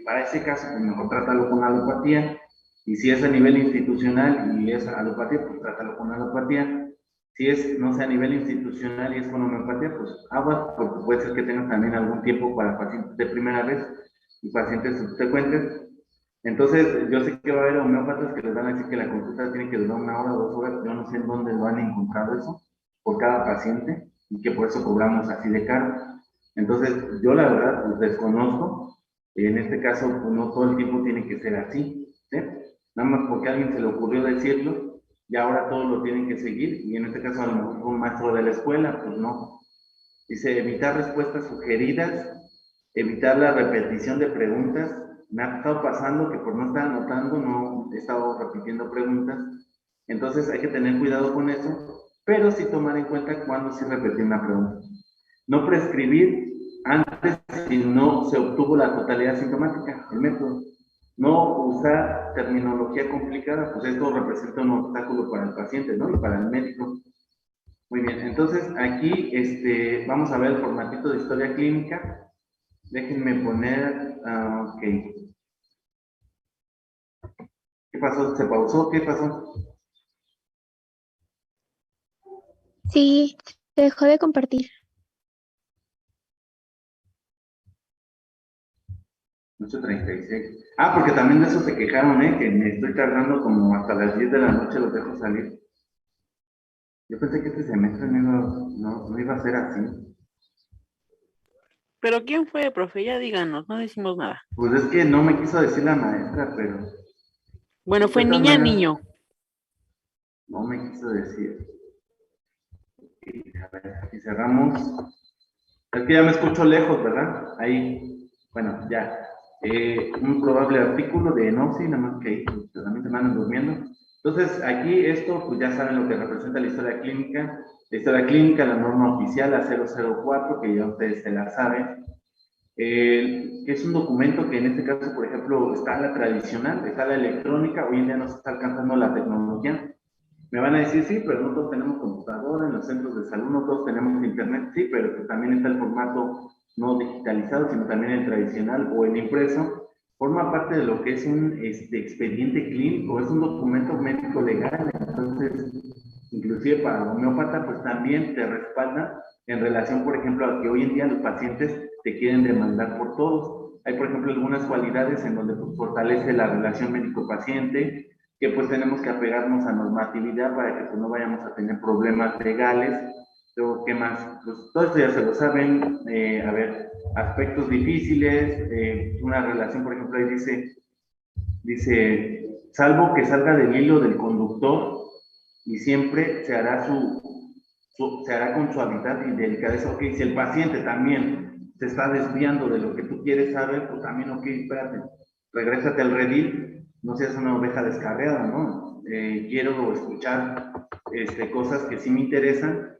para ese caso, pues mejor trátalo con alopatía, y si es a nivel institucional y es alopatía, pues trátalo con alopatía. Si es, no sé, a nivel institucional y es con homeopatía, pues aguas, porque puede ser que tengas también algún tiempo para pacientes de primera vez y pacientes subsecuentes. Entonces, yo sé que va a haber homeópatas que les van a decir que la consulta tiene que durar 1 hora o 2 horas. Yo no sé en dónde lo han encontrado eso, por cada paciente, y que por eso cobramos así de caro. Entonces, yo la verdad, pues desconozco. En este caso, pues no todo el tiempo tiene que ser así, ¿sí? Nada más porque a alguien se le ocurrió decirlo, y ahora todos lo tienen que seguir, y en este caso a lo mejor fue un maestro de la escuela, pues no. Dice, evitar respuestas sugeridas, evitar la repetición de preguntas. Me ha estado pasando que por no estar anotando, no he estado repitiendo preguntas. Entonces hay que tener cuidado con eso, pero sí tomar en cuenta cuándo sí repetir una pregunta. No prescribir antes si no se obtuvo la totalidad sintomática, el método. No usar terminología complicada, pues esto representa un obstáculo para el paciente, ¿no? Y para el médico. Muy bien, entonces aquí vamos a ver el formatito de historia clínica. Déjenme poner, ok. ¿Qué pasó? ¿Se pausó? ¿Qué pasó? Sí, se dejó de compartir. 8:36. Ah, porque también de eso se quejaron, que me estoy tardando como hasta las 10 de la noche, los dejo salir. Yo pensé que este semestre no iba a ser así. ¿Pero quién fue, profe? Ya díganos, no decimos nada. Pues es que no me quiso decir la maestra, pero Bueno, fue de todas niña, maneras, niño. no me quiso decir. Y, a ver, aquí cerramos. Es que ya me escucho lejos, ¿verdad? Ahí, bueno, ya. Un probable artículo de ENOSI, nada más que ahí, pues, también se me andan durmiendo. Entonces, aquí esto, pues ya saben lo que representa la historia clínica. La historia clínica, la norma oficial, la 004, que ya ustedes se la saben. Que es un documento que en este caso, por ejemplo, está la tradicional, está la electrónica, hoy en día nos está alcanzando la tecnología. Me van a decir, sí, pero no todos tenemos computadora en los centros de salud, no todos tenemos internet, sí, pero pues también está el formato no digitalizado, sino también el tradicional o el impreso. Forma parte de lo que es un expediente clínico, es un documento médico legal. Entonces, inclusive para el homeópata, pues también te respalda en relación, por ejemplo, a que hoy en día los pacientes te quieren demandar por todos. Hay, por ejemplo, algunas cualidades en donde pues, fortalece la relación médico-paciente, que pues tenemos que apegarnos a normatividad para que pues, no vayamos a tener problemas legales Luego, ¿qué más? Pues todo esto ya se lo saben. A ver, aspectos difíciles, una relación, por ejemplo, ahí dice, salvo que salga del hilo del conductor y siempre se hará se hará con suavidad y delicadeza. Ok, si el paciente también se está desviando de lo que tú quieres saber, pues también, ok, espérate, regrésate al redil, no seas una oveja descarriada, ¿no? Quiero escuchar cosas que sí me interesan,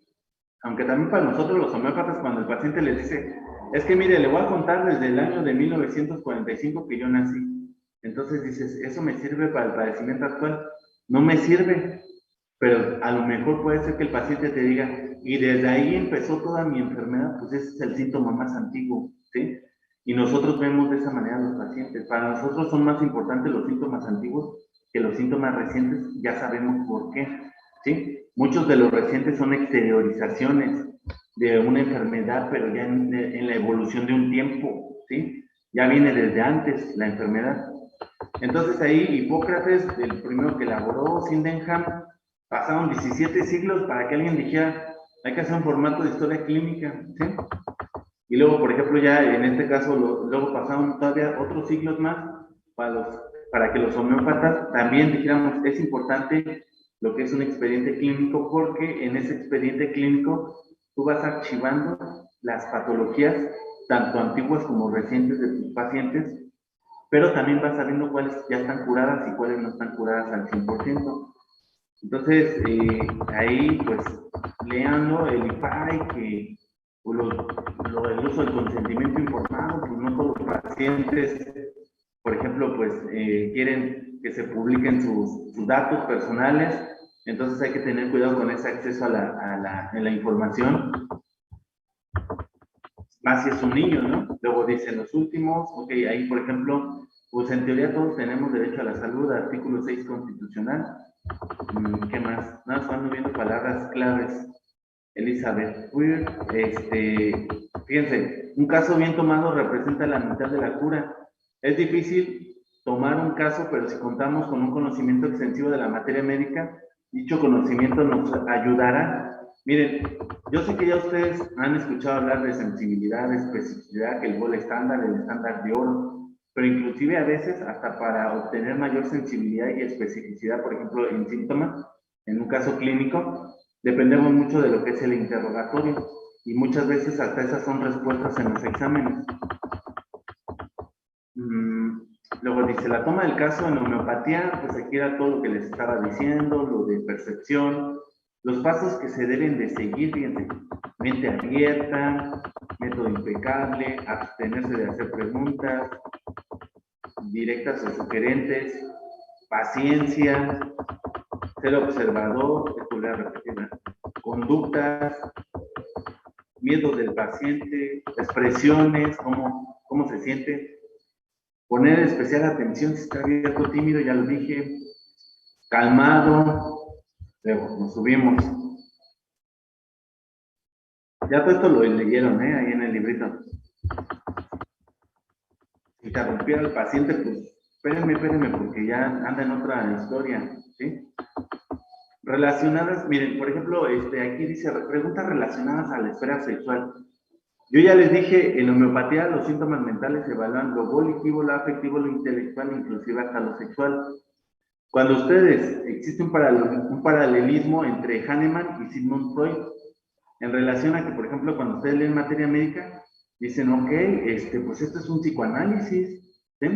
aunque también para nosotros los homeópatas, cuando el paciente les dice, es que mire, le voy a contar desde el año de 1945 que yo nací. Entonces dices, ¿eso me sirve para el padecimiento actual? No me sirve, pero a lo mejor puede ser que el paciente te diga, y desde ahí empezó toda mi enfermedad, pues ese es el síntoma más antiguo, ¿sí? Y nosotros vemos de esa manera a los pacientes. Para nosotros son más importantes los síntomas antiguos que los síntomas recientes, ya sabemos por qué, ¿sí? Muchos de los recientes son exteriorizaciones de una enfermedad, pero ya en la evolución de un tiempo, ¿sí? Ya viene desde antes la enfermedad. Entonces ahí Hipócrates, el primero que elaboró, Sydenham, pasaron 17 siglos para que alguien dijera, hay que hacer un formato de historia clínica, ¿sí? Y luego, por ejemplo, ya en este caso, luego pasaron todavía otros siglos más para que los homeópatas también dijéramos, es importante lo que es un expediente clínico, porque en ese expediente clínico tú vas archivando las patologías, tanto antiguas como recientes de tus pacientes, pero también vas sabiendo cuáles ya están curadas y cuáles no están curadas al 100%. Entonces, ahí, pues, leando el IPAI, que pues, el uso del consentimiento informado, pues no todos los pacientes, por ejemplo, pues, quieren que se publiquen sus datos personales, entonces hay que tener cuidado con ese acceso a la información, más si es un niño, ¿no? Luego dicen los últimos, ok, ahí, por ejemplo, pues en teoría todos tenemos derecho a la salud, artículo 6 constitucional. ¿Qué más? Nada más van viendo palabras claves. Elizabeth Weir, fíjense, un caso bien tomado representa la mitad de la cura. Es difícil tomar un caso, pero si contamos con un conocimiento extensivo de la materia médica, dicho conocimiento nos ayudará. Miren, yo sé que ya ustedes han escuchado hablar de sensibilidad, de especificidad, que el gol estándar, el estándar de oro, pero inclusive a veces hasta para obtener mayor sensibilidad y especificidad, por ejemplo, en síntomas, en un caso clínico, dependemos mucho de lo que es el interrogatorio y muchas veces hasta esas son respuestas en los exámenes. Luego dice, la toma del caso en homeopatía, pues aquí era todo lo que les estaba diciendo, lo de percepción, los pasos que se deben de seguir, fíjense, mente abierta, método impecable, abstenerse de hacer preguntas directas o sugerentes, paciencia, ser observador, esto voy a repetir, ¿no? Conductas, miedo del paciente, expresiones, cómo se siente, poner especial atención si está abierto, tímido, ya lo dije, calmado, luego nos subimos. Ya todo esto lo leyeron, ahí en el librito. Interrumpir al paciente, pues, espérenme, porque ya anda en otra historia, ¿sí? Relacionadas, miren, por ejemplo, aquí dice, preguntas relacionadas a la esfera sexual. Yo ya les dije, en homeopatía los síntomas mentales se evalúan lo volitivo, lo afectivo, lo intelectual, inclusive hasta lo sexual. Cuando existe un paralelismo entre Hahnemann y Sigmund Freud, en relación a que, por ejemplo, cuando ustedes leen materia médica, dicen, ok, pues esto es un psicoanálisis, ¿sí?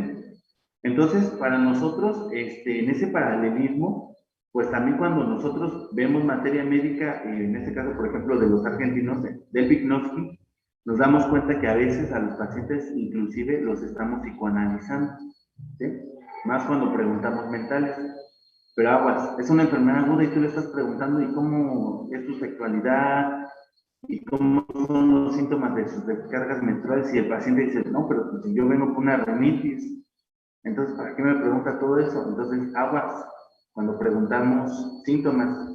Entonces, para nosotros, en ese paralelismo, pues también cuando nosotros vemos materia médica, en este caso, por ejemplo, de los argentinos, de Vygotsky, nos damos cuenta que a veces a los pacientes inclusive los estamos psicoanalizando, ¿sí? Más cuando preguntamos mentales. Pero aguas, es una enfermedad aguda y tú le estás preguntando y cómo es tu sexualidad y cómo son los síntomas de sus descargas menstruales y el paciente dice, no, pero pues, si yo vengo con una rinitis, entonces ¿para qué me pregunta todo eso? Entonces aguas, cuando preguntamos síntomas.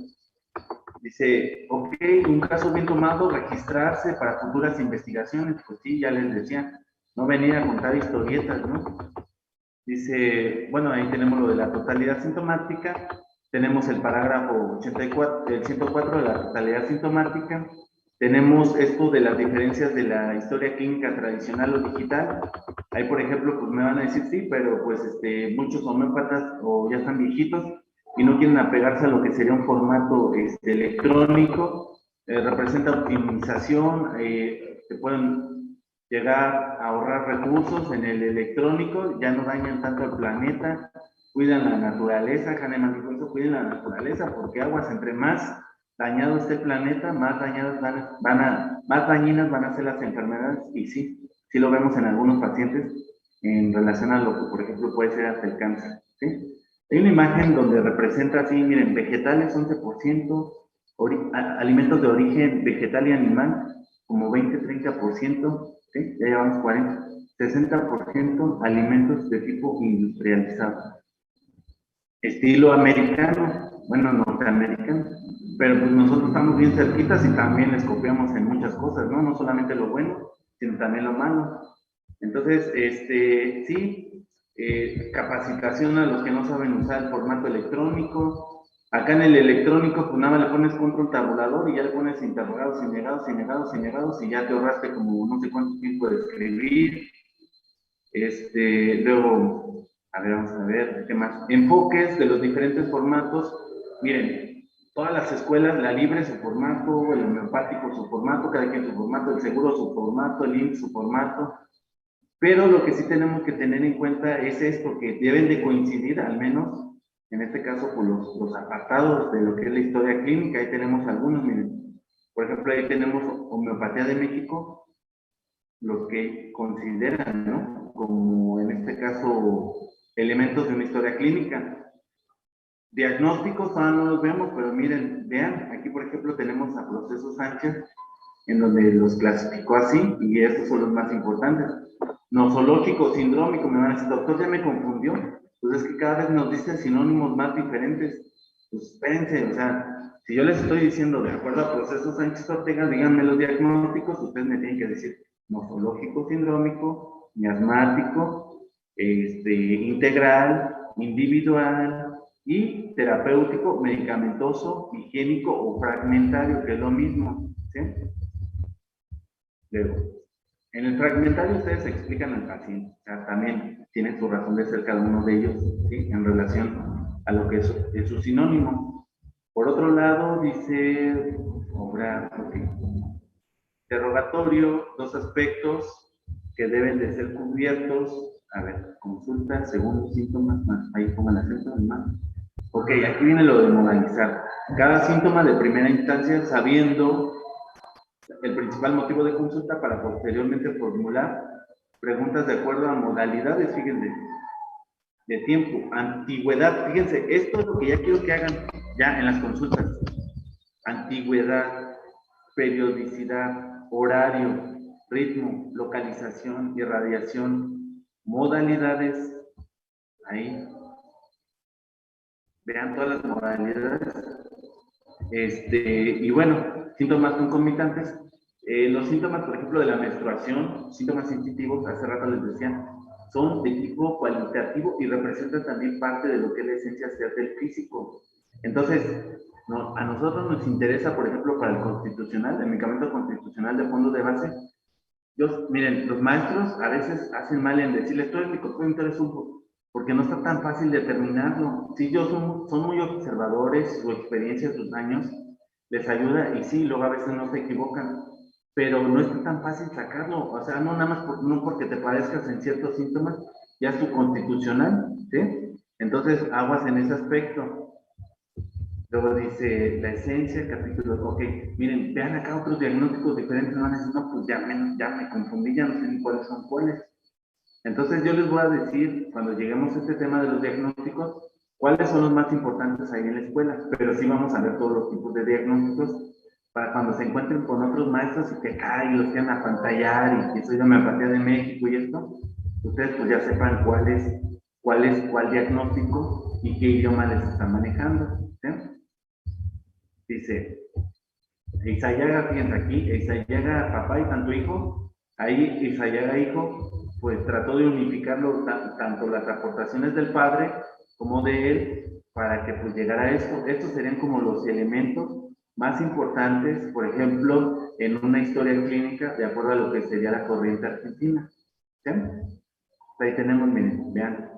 Dice, ok, un caso bien tomado, registrarse para futuras investigaciones, pues sí, ya les decía, no venir a contar historietas, ¿no? Dice, bueno, ahí tenemos lo de la totalidad sintomática, tenemos el parágrafo 84, el 104 de la totalidad sintomática, Tenemos esto de las diferencias de la historia clínica tradicional o digital. Ahí, por ejemplo, pues me van a decir sí, pero pues muchos homeópatas o ya están viejitos y no quieren apegarse a lo que sería un formato electrónico. Representa optimización, te pueden llegar a ahorrar recursos en el electrónico, ya no dañan tanto al planeta, cuidan la naturaleza. Kahneman dijo eso, cuiden la naturaleza, porque aguas, entre más dañado esté el planeta, más dañadas más dañinas van a ser las enfermedades, y sí lo vemos en algunos pacientes en relación a lo que, por ejemplo, puede ser hasta el cáncer, ¿sí? Hay una imagen donde representa así, miren, vegetales 11%, alimentos de origen vegetal y animal como 20-30%, ¿sí? Ya llevamos 40, 60% alimentos de tipo industrializado. Estilo americano, bueno, norteamericano, pero pues nosotros estamos bien cerquitas y también les copiamos en muchas cosas, ¿no? No solamente lo bueno, sino también lo malo. Entonces, sí, capacitación a los que no saben usar el formato electrónico. Acá en el electrónico, pues nada más le pones control tabulador y ya le pones interrogados y negados y negados y negados y ya te ahorraste como no sé cuánto tiempo de escribir. Luego, a ver, vamos a ver, ¿qué más? Enfoques de los diferentes formatos. Miren, todas las escuelas, la libre su formato, el homeopático su formato, cada quien su formato, el seguro su formato, el IMSS su formato. Pero lo que sí tenemos que tener en cuenta es esto, que deben de coincidir, al menos, en este caso, con los apartados de lo que es la historia clínica. Ahí tenemos algunos, miren. Por ejemplo, ahí tenemos Homeopatía de México, los que consideran, ¿no? Como en este caso, elementos de una historia clínica. Diagnósticos todavía no los vemos, pero miren, vean, aquí por ejemplo tenemos a Proceso Sánchez, en donde los clasificó así, y estos son los más importantes. Nosológico, sindrómico, me van a decir, doctor, ya me confundió. Pues es que cada vez nos dicen sinónimos más diferentes. Pues espérense, o sea, si yo les estoy diciendo de acuerdo a Proceso Sánchez Ortega, díganme los diagnósticos, ustedes me tienen que decir nosológico, sindrómico, miasmático, integral, individual y terapéutico, medicamentoso, higiénico o fragmentario, que es lo mismo, ¿sí? Luego, en el fragmentario ustedes explican al paciente, o sea, también tienen su razón de ser cada uno de ellos, ¿sí? En relación a lo que es su sinónimo. Por otro lado, dice, interrogatorio, dos aspectos que deben de ser cubiertos. A ver, consulta, segundos, síntomas, más, ahí pongan acento, más. Ok, aquí viene lo de modalizar. Cada síntoma de primera instancia, sabiendo el principal motivo de consulta para posteriormente formular preguntas de acuerdo a modalidades, fíjense, de tiempo, antigüedad, fíjense, esto es lo que ya quiero que hagan ya en las consultas. Antigüedad, periodicidad, horario, ritmo, localización, irradiación, modalidades, ahí. Vean todas las modalidades. Y bueno, síntomas concomitantes. Los síntomas, por ejemplo, de la menstruación, síntomas sensitivos, hace rato les decía, son de tipo cualitativo y representan también parte de lo que es la esencia ser del físico. Entonces, no, a nosotros nos interesa, por ejemplo, para el constitucional, el medicamento constitucional de fondo de base. Miren, los maestros a veces hacen mal en decirles, todo el micrófono interés porque no está tan fácil determinarlo. Si ellos son muy observadores, su experiencia, sus años, les ayuda, y sí, luego a veces no se equivocan, pero no está tan fácil sacarlo. O sea, no nada más no porque te parezcas en ciertos síntomas, ya es tu constitucional, ¿sí? Entonces, aguas en ese aspecto. Luego dice la esencia, capítulo, ok, miren, vean acá otros diagnósticos diferentes, no van a decir, no, pues ya me confundí, ya no sé ni cuáles son cuáles. Entonces yo les voy a decir, cuando lleguemos a este tema de los diagnósticos, cuáles son los más importantes ahí en la escuela, pero sí vamos a ver todos los tipos de diagnósticos para cuando se encuentren con otros maestros y que y los quieran apantallar y que soy de Homeopatía de México y esto, ustedes pues ya sepan cuál diagnóstico y qué idioma les están manejando, ¿sí? Dice, Eizayaga, fíjense aquí, Eizayaga papá y tanto hijo, ahí Eizayaga hijo, pues trató de unificarlo tanto las aportaciones del padre como de él, para que pues llegara a esto. Estos serían como los elementos más importantes, por ejemplo, en una historia clínica, de acuerdo a lo que sería la corriente argentina. ¿Sí? Ahí tenemos, miren, vean,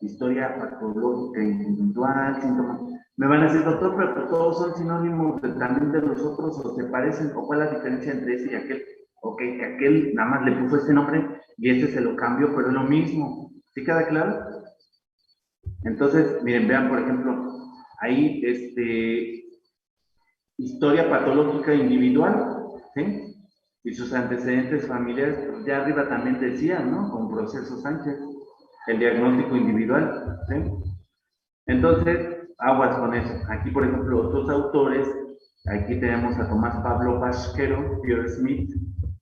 historia patológica individual, síntomas. Me van a decir, doctor, pero pues todos son sinónimos también de los otros, o se parecen, o cuál es la diferencia entre ese y aquel. Ok, que aquel nada más le puso este nombre y este se lo cambió, pero es lo mismo. ¿Sí queda claro? Entonces, miren, vean, por ejemplo, ahí, historia patológica individual, ¿sí? Y sus antecedentes familiares, pues ya arriba también decían, ¿no? Con Proceso Sánchez, el diagnóstico individual, ¿sí? Entonces, aguas con eso. Aquí, por ejemplo, otros autores, aquí tenemos a Tomás Pablo Pasquero, Pierre Smith,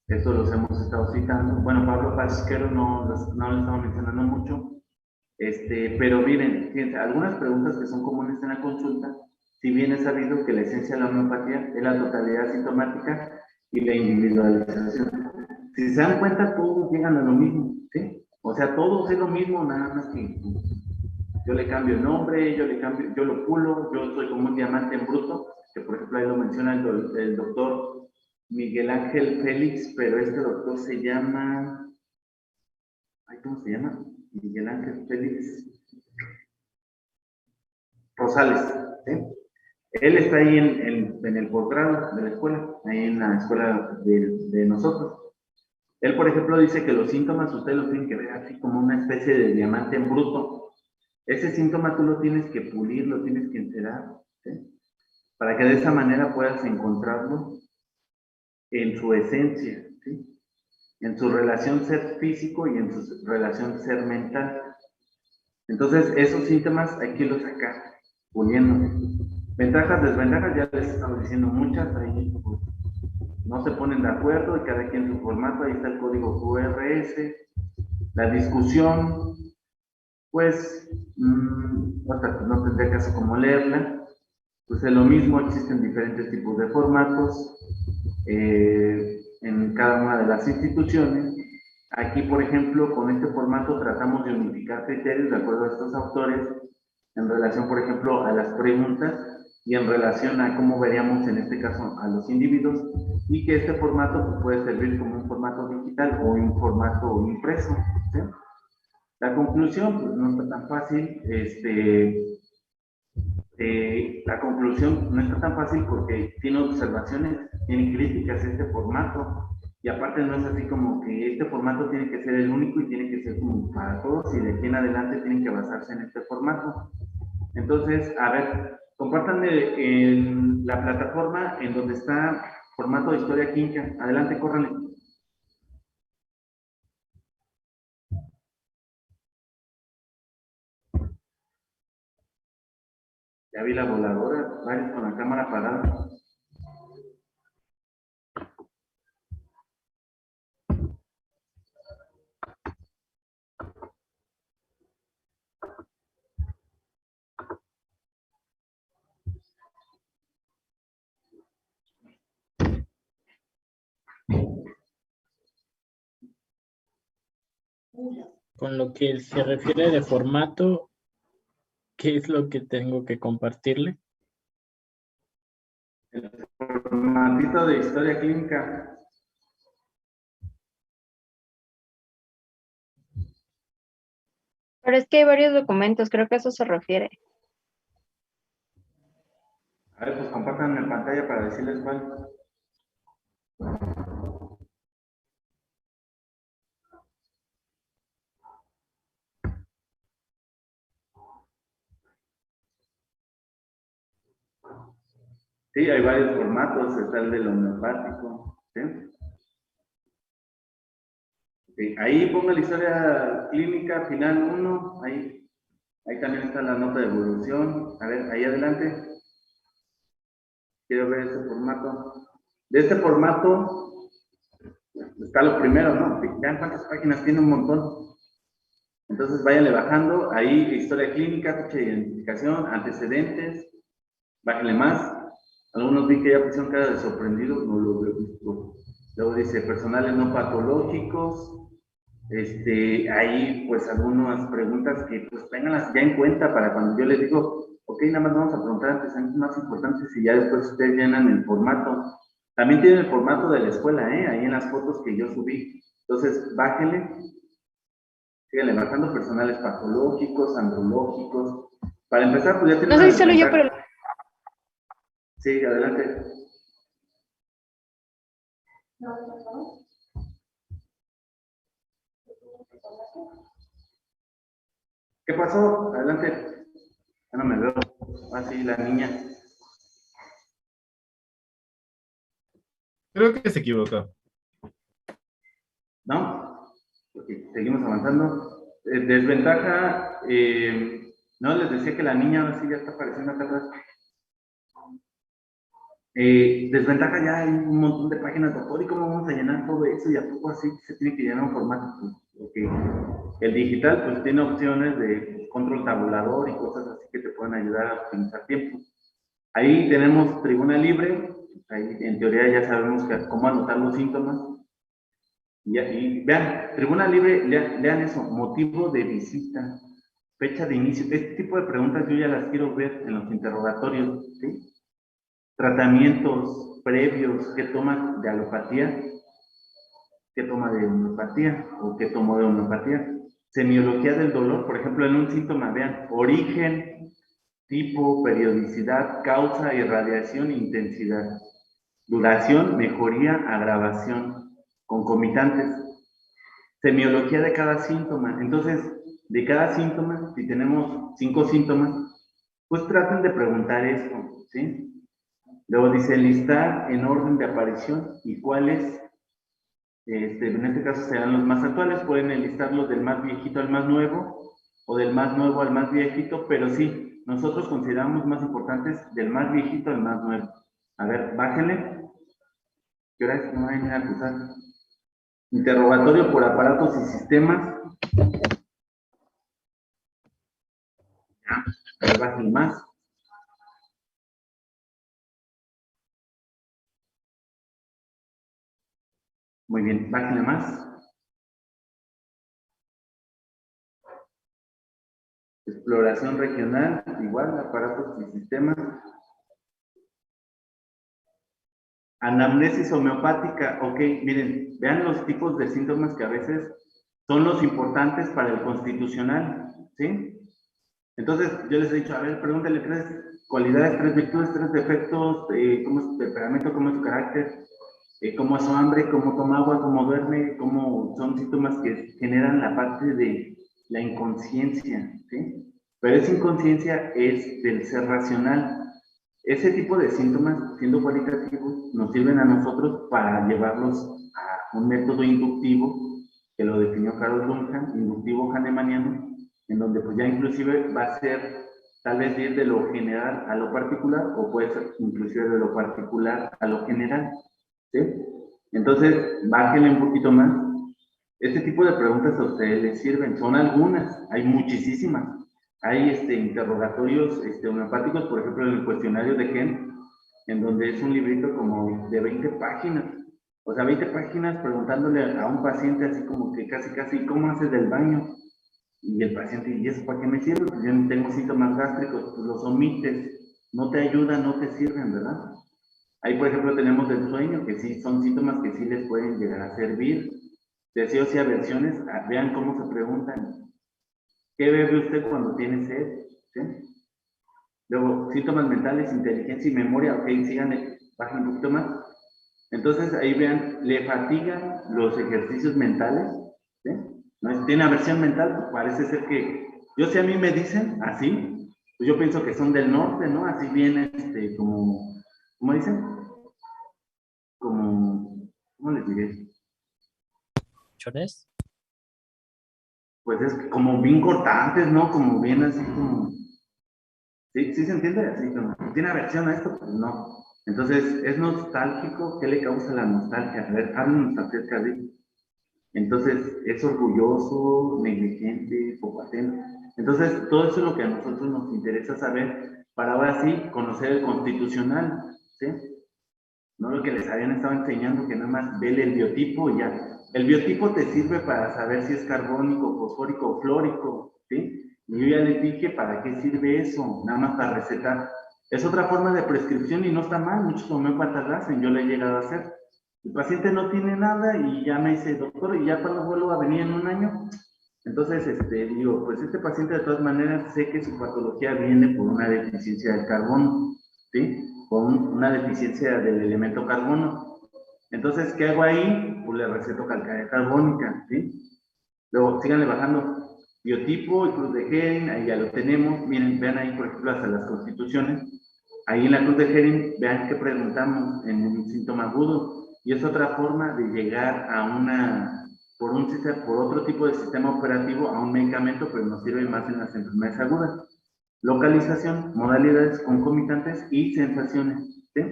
estos los hemos estado citando. Bueno, Pablo Pasquero no lo estamos mencionando mucho, pero miren, fíjense, algunas preguntas que son comunes en la consulta, si bien es sabido que la esencia de la homeopatía es la totalidad sintomática y la individualización. Si se dan cuenta, todos llegan a lo mismo, ¿sí? O sea, todos es lo mismo, nada más que yo le cambio el nombre, yo lo pulo, yo soy como un diamante en bruto, que por ejemplo ahí lo menciona el doctor Miguel Ángel Félix, pero este doctor se llama, ¿cómo se llama? Miguel Ángel Félix Rosales, ¿sí? Él está ahí en el posgrado de la escuela, ahí en la escuela de nosotros. Él, por ejemplo, dice que los síntomas ustedes los tienen que ver así como una especie de diamante en bruto. Ese síntoma tú lo tienes que pulir, lo tienes que encerar, ¿sí? Para que de esa manera puedas encontrarlo en su esencia, ¿sí? En su relación ser físico y en su relación ser mental. Entonces, esos síntomas hay que irlos acá, puliendo. Ventajas, desventajas, ya les estamos diciendo muchas, ahí pues, no se ponen de acuerdo y cada quien su formato, ahí está el código QRS, la discusión, pues, no tendría caso como leerla, pues es lo mismo, existen diferentes tipos de formatos en cada una de las instituciones. Aquí, por ejemplo, con este formato tratamos de unificar criterios de acuerdo a estos autores en relación, por ejemplo, a las preguntas y en relación a cómo veríamos en este caso a los individuos, y que este formato pues, puede servir como un formato digital o un formato impreso, ¿sí? La conclusión, pues no está tan fácil, la conclusión no está tan fácil porque tiene observaciones, tiene críticas este formato, y aparte no es así como que este formato tiene que ser el único y tiene que ser como para todos, y de aquí en adelante tienen que basarse en este formato. Entonces, a ver, compártanme en la plataforma en donde está formato de historia clínica. Adelante, córranle. Ya vi la voladora, varios con la cámara parada. Con lo que se refiere de formato, ¿qué es lo que tengo que compartirle? El formatito de historia clínica. Pero es que hay varios documentos, creo que a eso se refiere. A ver, pues compártanme en pantalla para decirles cuál. Sí, hay varios formatos, está el del homeopático, ¿sí? Okay. Ahí ponga la historia clínica final 1, ahí también está la nota de evolución. A ver, ahí adelante. Quiero ver ese formato. De este formato está lo primero, ¿no? Vean cuántas páginas tiene, un montón. Entonces váyanle bajando, ahí historia clínica, fecha de identificación, antecedentes, bájenle más. Algunos vi que ya pusieron cara de sorprendido, no lo he visto. Luego dice personales no patológicos. Ahí pues algunas preguntas que pues ténganlas ya en cuenta para cuando yo les digo, ok, Ok, nada más vamos a preguntar antecedentes más importantes y ya después ustedes llenan el formato. También tienen el formato de la escuela, ahí en las fotos que yo subí. Entonces, bájenle, síganle bajando personales patológicos, andrológicos. Para empezar, pues ya tienen No una soy solo yo, desventaja. pero Sí, adelante. ¿Qué pasó? Adelante. Ya no me veo. Ah, sí, la niña. Creo que se equivocó. ¿No? Porque seguimos avanzando. Desventaja, no, les decía que la niña ahora sí ya está apareciendo acá atrás. Desventaja, ya hay un montón de páginas, doctor, ¿y cómo vamos a llenar todo eso? Y a poco así se tiene que llenar un formato. Pues, porque el digital pues tiene opciones de control tabulador y cosas así que te pueden ayudar a optimizar tiempo. Ahí tenemos tribuna libre, ahí en teoría ya sabemos cómo anotar los síntomas. Y vean, tribuna libre, lean eso, motivo de visita, fecha de inicio. Este tipo de preguntas yo ya las quiero ver en los interrogatorios, ¿sí? Tratamientos previos, ¿qué toma de alopatía? ¿Qué toma de homeopatía? ¿O qué tomó de homeopatía? Semiología del dolor, por ejemplo, en un síntoma, vean, origen, tipo, periodicidad, causa, irradiación, intensidad. Duración, mejoría, agravación, concomitantes. Semiología de cada síntoma. Entonces, de cada síntoma, si tenemos 5 síntomas, pues traten de preguntar esto, ¿sí? Luego dice listar en orden de aparición y cuáles, en este caso serán los más actuales, pueden enlistarlos del más viejito al más nuevo, o del más nuevo al más viejito, pero sí, nosotros consideramos más importantes del más viejito al más nuevo. A ver, bájenle. ¿Qué hora es? No vayan a acusar. Interrogatorio por aparatos y sistemas. Ya, a ver, bájenle más. Muy bien, bájenle más. Exploración regional, igual, aparatos y sistemas. Anamnesis homeopática, ok, miren, vean los tipos de síntomas que a veces son los importantes para el constitucional, ¿sí? Entonces, yo les he dicho, a ver, pregúntale 3 cualidades, 3 virtudes, 3 defectos, cómo es su temperamento, cómo es su carácter, cómo es su hambre, cómo toma agua, cómo duerme, cómo son síntomas que generan la parte de la inconsciencia, ¿sí? Pero esa inconsciencia es del ser racional. Ese tipo de síntomas, siendo cualitativos, nos sirven a nosotros para llevarlos a un método inductivo, que lo definió Carol Duncan, inductivo hahnemanniano, en donde pues ya inclusive va a ser tal vez ir de lo general a lo particular, o puede ser inclusive de lo particular a lo general, ¿sí? Entonces, bájenle un poquito más. Este tipo de preguntas a ustedes les sirven, son algunas, hay muchísimas. Hay interrogatorios homeopáticos, por ejemplo, en el cuestionario de Gen, en donde es un librito como de 20 páginas. O sea, 20 páginas preguntándole a un paciente así como que casi, ¿cómo haces del baño? Y el paciente, ¿y eso para qué me sirve? Pues yo no tengo síntomas gástricos, pues los omites, no te ayudan, no te sirven, ¿verdad? Ahí, por ejemplo, tenemos el sueño, que sí, son síntomas que sí les pueden llegar a servir. Deseos y aversiones, vean cómo se preguntan. ¿Qué bebe usted cuando tiene sed? ¿Sí? Luego, síntomas mentales, inteligencia y memoria. Ok, síganle, bajen un poquito más. Entonces, ahí vean, le fatigan los ejercicios mentales. ¿Sí? ¿No? Tiene aversión mental, pues parece ser que, yo si a mí me dicen así, pues yo pienso que son del norte, ¿no? Así viene, como, ¿cómo dicen? Como, ¿cómo les diré? ¿Chones? Pues es como bien cortantes, ¿no? Como bien así como... ¿Sí, sí se entiende? Así como, ¿tiene aversión a esto? Pues no. Entonces, ¿es nostálgico? ¿Qué le causa la nostalgia? A ver, háblenos acerca de eso. Entonces, ¿es orgulloso, negligente, poco atento? Entonces, todo eso es lo que a nosotros nos interesa saber para ahora sí conocer el constitucional, ¿sí? No lo que les habían estado enseñando, que nada más vele el biotipo y ya. El biotipo te sirve para saber si es carbónico, fosfórico o flórico, ¿sí? Y yo ya les dije para qué sirve eso, nada más para recetar. Es otra forma de prescripción y no está mal, muchos homeópatas la hacen, yo la he llegado a hacer. El paciente no tiene nada y ya me dice, doctor, y ya cuando vuelvo a venir en un año, entonces digo, pues este paciente de todas maneras sé que su patología viene por una deficiencia del carbono, ¿sí? Con una deficiencia del elemento carbono. Entonces, ¿qué hago ahí? Pues le receto calcárea carbónica, ¿sí? Luego, síganle bajando. Biotipo y cruz de Hering, ahí ya lo tenemos. Miren, vean ahí, por ejemplo, hasta las constituciones. Ahí en la cruz de Hering, vean qué preguntamos en un síntoma agudo. Y es otra forma de llegar a por otro tipo de sistema operativo, a un medicamento, pero nos sirve más en las enfermedades agudas. Localización, modalidades concomitantes y sensaciones, ¿sí?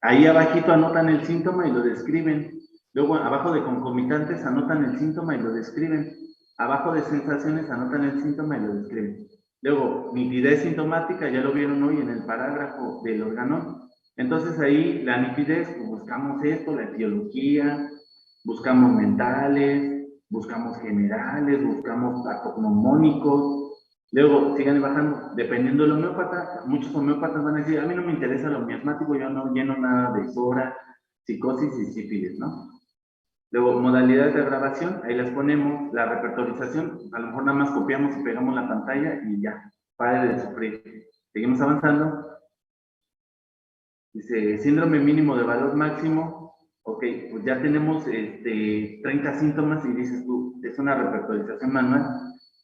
Ahí abajito anotan el síntoma y lo describen. Luego, abajo de concomitantes anotan el síntoma y lo describen. Abajo de sensaciones anotan el síntoma y lo describen. Luego, nitidez sintomática, ya lo vieron hoy en el parágrafo del órgano. Entonces ahí la nitidez, pues, buscamos esto, la etiología, buscamos mentales, buscamos generales, buscamos patognomónicos. Luego, sigan bajando, dependiendo del homeópata, muchos homeópatas van a decir, a mí no me interesa lo miasmático, yo no lleno nada de SORA, psicosis y sífilis, ¿no? Luego, modalidades de grabación, ahí las ponemos, la repertorización, a lo mejor nada más copiamos y pegamos la pantalla y ya, pare de sufrir. Seguimos avanzando. Dice, síndrome mínimo de valor máximo, ok, pues ya tenemos 30 síntomas y dices tú, es una repertorización manual,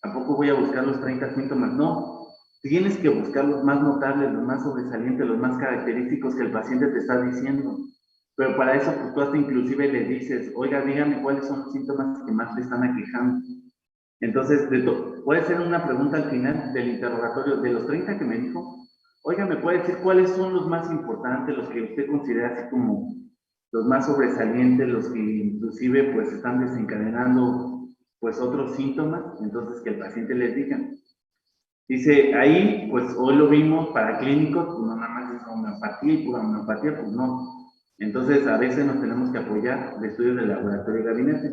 ¿tampoco voy a buscar los 30 síntomas? No, tienes que buscar los más notables, los más sobresalientes, los más característicos que el paciente te está diciendo. Pero para eso, pues tú hasta inclusive le dices, oiga, dígame cuáles son los síntomas que más te están aquejando. Entonces, puede ser una pregunta al final del interrogatorio, de los 30 que me dijo, oiga, ¿me puede decir cuáles son los más importantes, los que usted considera así como los más sobresalientes, los que inclusive pues están desencadenando pues otros síntomas? Entonces, que el paciente les diga. Dice, ahí, pues hoy lo vimos para clínicos, pues no nada más es homeopatía y pura homeopatía, pues no. Entonces, a veces nos tenemos que apoyar de estudios de laboratorio y gabinete.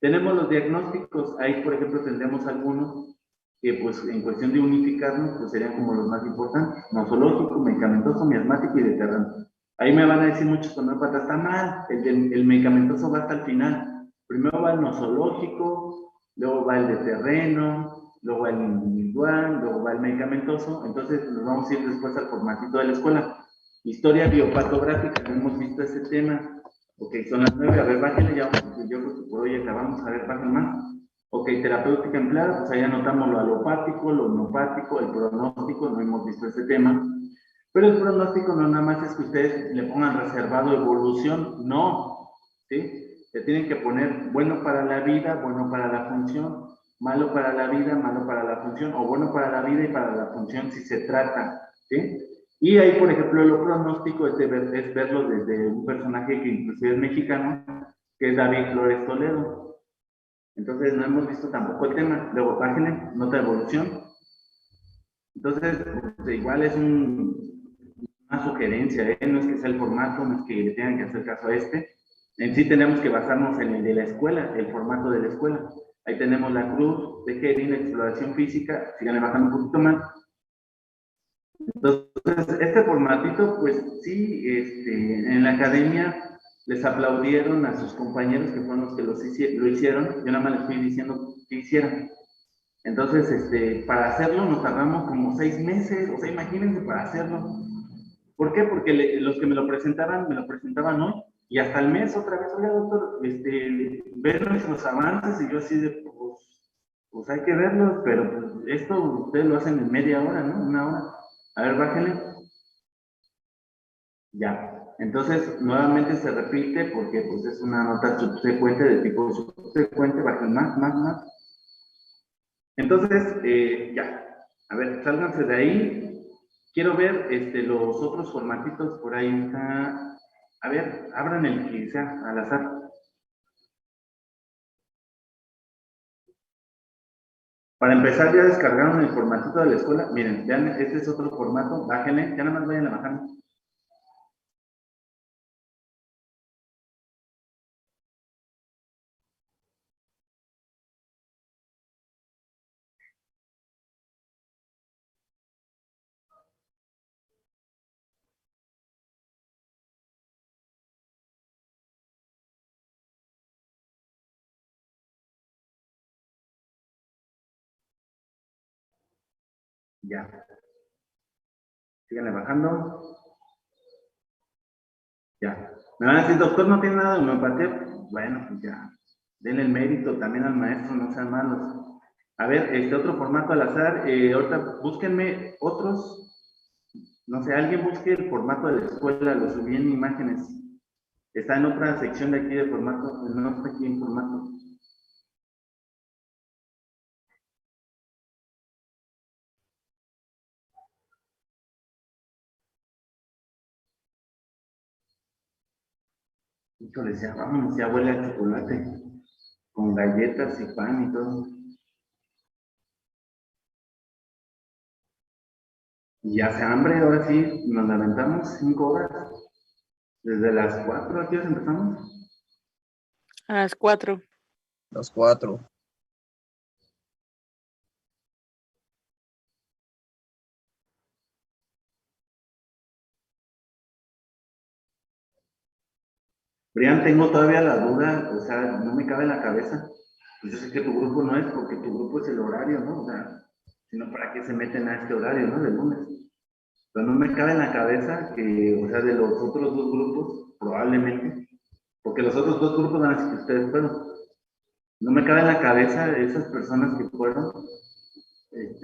Tenemos los diagnósticos, ahí por ejemplo tendremos algunos que pues en cuestión de unificarnos, pues serían como los más importantes, nosológico, medicamentoso, miasmático y de terreno. Ahí me van a decir muchos homeópatas, está mal, el medicamentoso va hasta el final. Primero va el nosológico, luego va el de terreno, luego va el individual, luego va el medicamentoso, entonces nos vamos a ir después al formatito de la escuela. Historia biopatográfica, no hemos visto ese tema. Ok, son las 9, a ver, bájenle, ya, yo creo que por hoy acabamos, a ver, bajen más. Ok, terapéutica empleada, pues ahí anotamos lo alopático, lo homeopático, el pronóstico, no hemos visto ese tema. Pero el pronóstico no nada más es que ustedes le pongan reservado evolución, no, ¿sí? Se tienen que poner bueno para la vida, bueno para la función, malo para la vida, malo para la función, o bueno para la vida y para la función si se trata, ¿sí? Y ahí, por ejemplo, lo pronóstico es verlo desde un personaje que inclusive es mexicano, que es David Flores Toledo. Entonces, no hemos visto tampoco el tema. Luego, bájenle, nota de evolución. Entonces, pues, igual es una sugerencia, ¿eh? No es que sea el formato, no es que le tengan que hacer caso a este. En sí tenemos que basarnos en el de la escuela, el formato de la escuela. Ahí tenemos la cruz de Hering, la exploración física, sigan bajando un poquito más. Entonces, este formatito, pues sí, en la academia les aplaudieron a sus compañeros que fueron los que lo hicieron, yo nada más les fui diciendo que hicieran. Entonces, para hacerlo nos tardamos como 6 meses, o sea, imagínense para hacerlo. ¿Por qué? Porque los que me lo presentaban hoy, y hasta el mes otra vez, oiga doctor, ver nuestros avances, y yo así de, pues hay que verlos, pero pues, esto ustedes lo hacen en media hora, ¿no? Una hora. A ver, bájenle. Ya. Entonces, nuevamente se repite porque pues es una nota subsecuente de tipo subsecuente, bajen más. Entonces, ya. A ver, sálganse de ahí. Quiero ver los otros formatitos por ahí. Está. A ver, abran el que sea al azar. Para empezar, ya descargaron el formatito de la escuela. Miren, vean, este es otro formato. Bájenle, ya nada más vayan a bajar. Ya. Síganle bajando. Ya. Me van a decir, doctor, ¿no tiene nada de homeopatía? Bueno, pues ya. Denle el mérito también al maestro, no sean malos. A ver, otro formato al azar. Ahorita búsquenme otros. No sé, alguien busque el formato de la escuela, lo subí en imágenes. Está en otra sección de aquí de formato, no está aquí en formato. Híjole, ya, vamos, ya huele a chocolate, con galletas y pan y todo. Y ya se hambre, ahora sí, nos lamentamos 5 horas. Desde las 4, ¿a qué horas empezamos? A las 4. Los 4. Brian, tengo todavía la duda, o sea, no me cabe en la cabeza. Pues yo sé que tu grupo no es, porque tu grupo es el horario, ¿no? O sea, sino para qué se meten a este horario, ¿no? De lunes. Pero no me cabe en la cabeza que, o sea, de los otros dos grupos, probablemente, porque los otros dos grupos van a decir que ustedes fueron. No me cabe en la cabeza de esas personas que fueron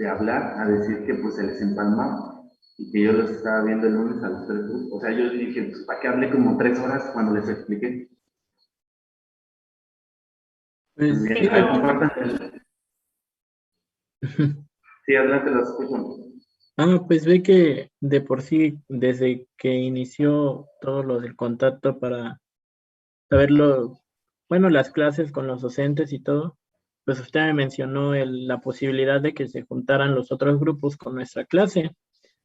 hablar, a decir que pues se les empalmaba y que yo los estaba viendo el lunes a los tres grupos. O sea, yo dije, pues, ¿para qué hablé como 3 horas cuando les expliqué? Pues Bien, sí, a ver, compartan. Sí, adelante, los escucho. pues ve que de por sí, desde que inició todo lo del contacto para saber bueno, las clases con los docentes y todo, pues usted me mencionó la posibilidad de que se juntaran los otros grupos con nuestra clase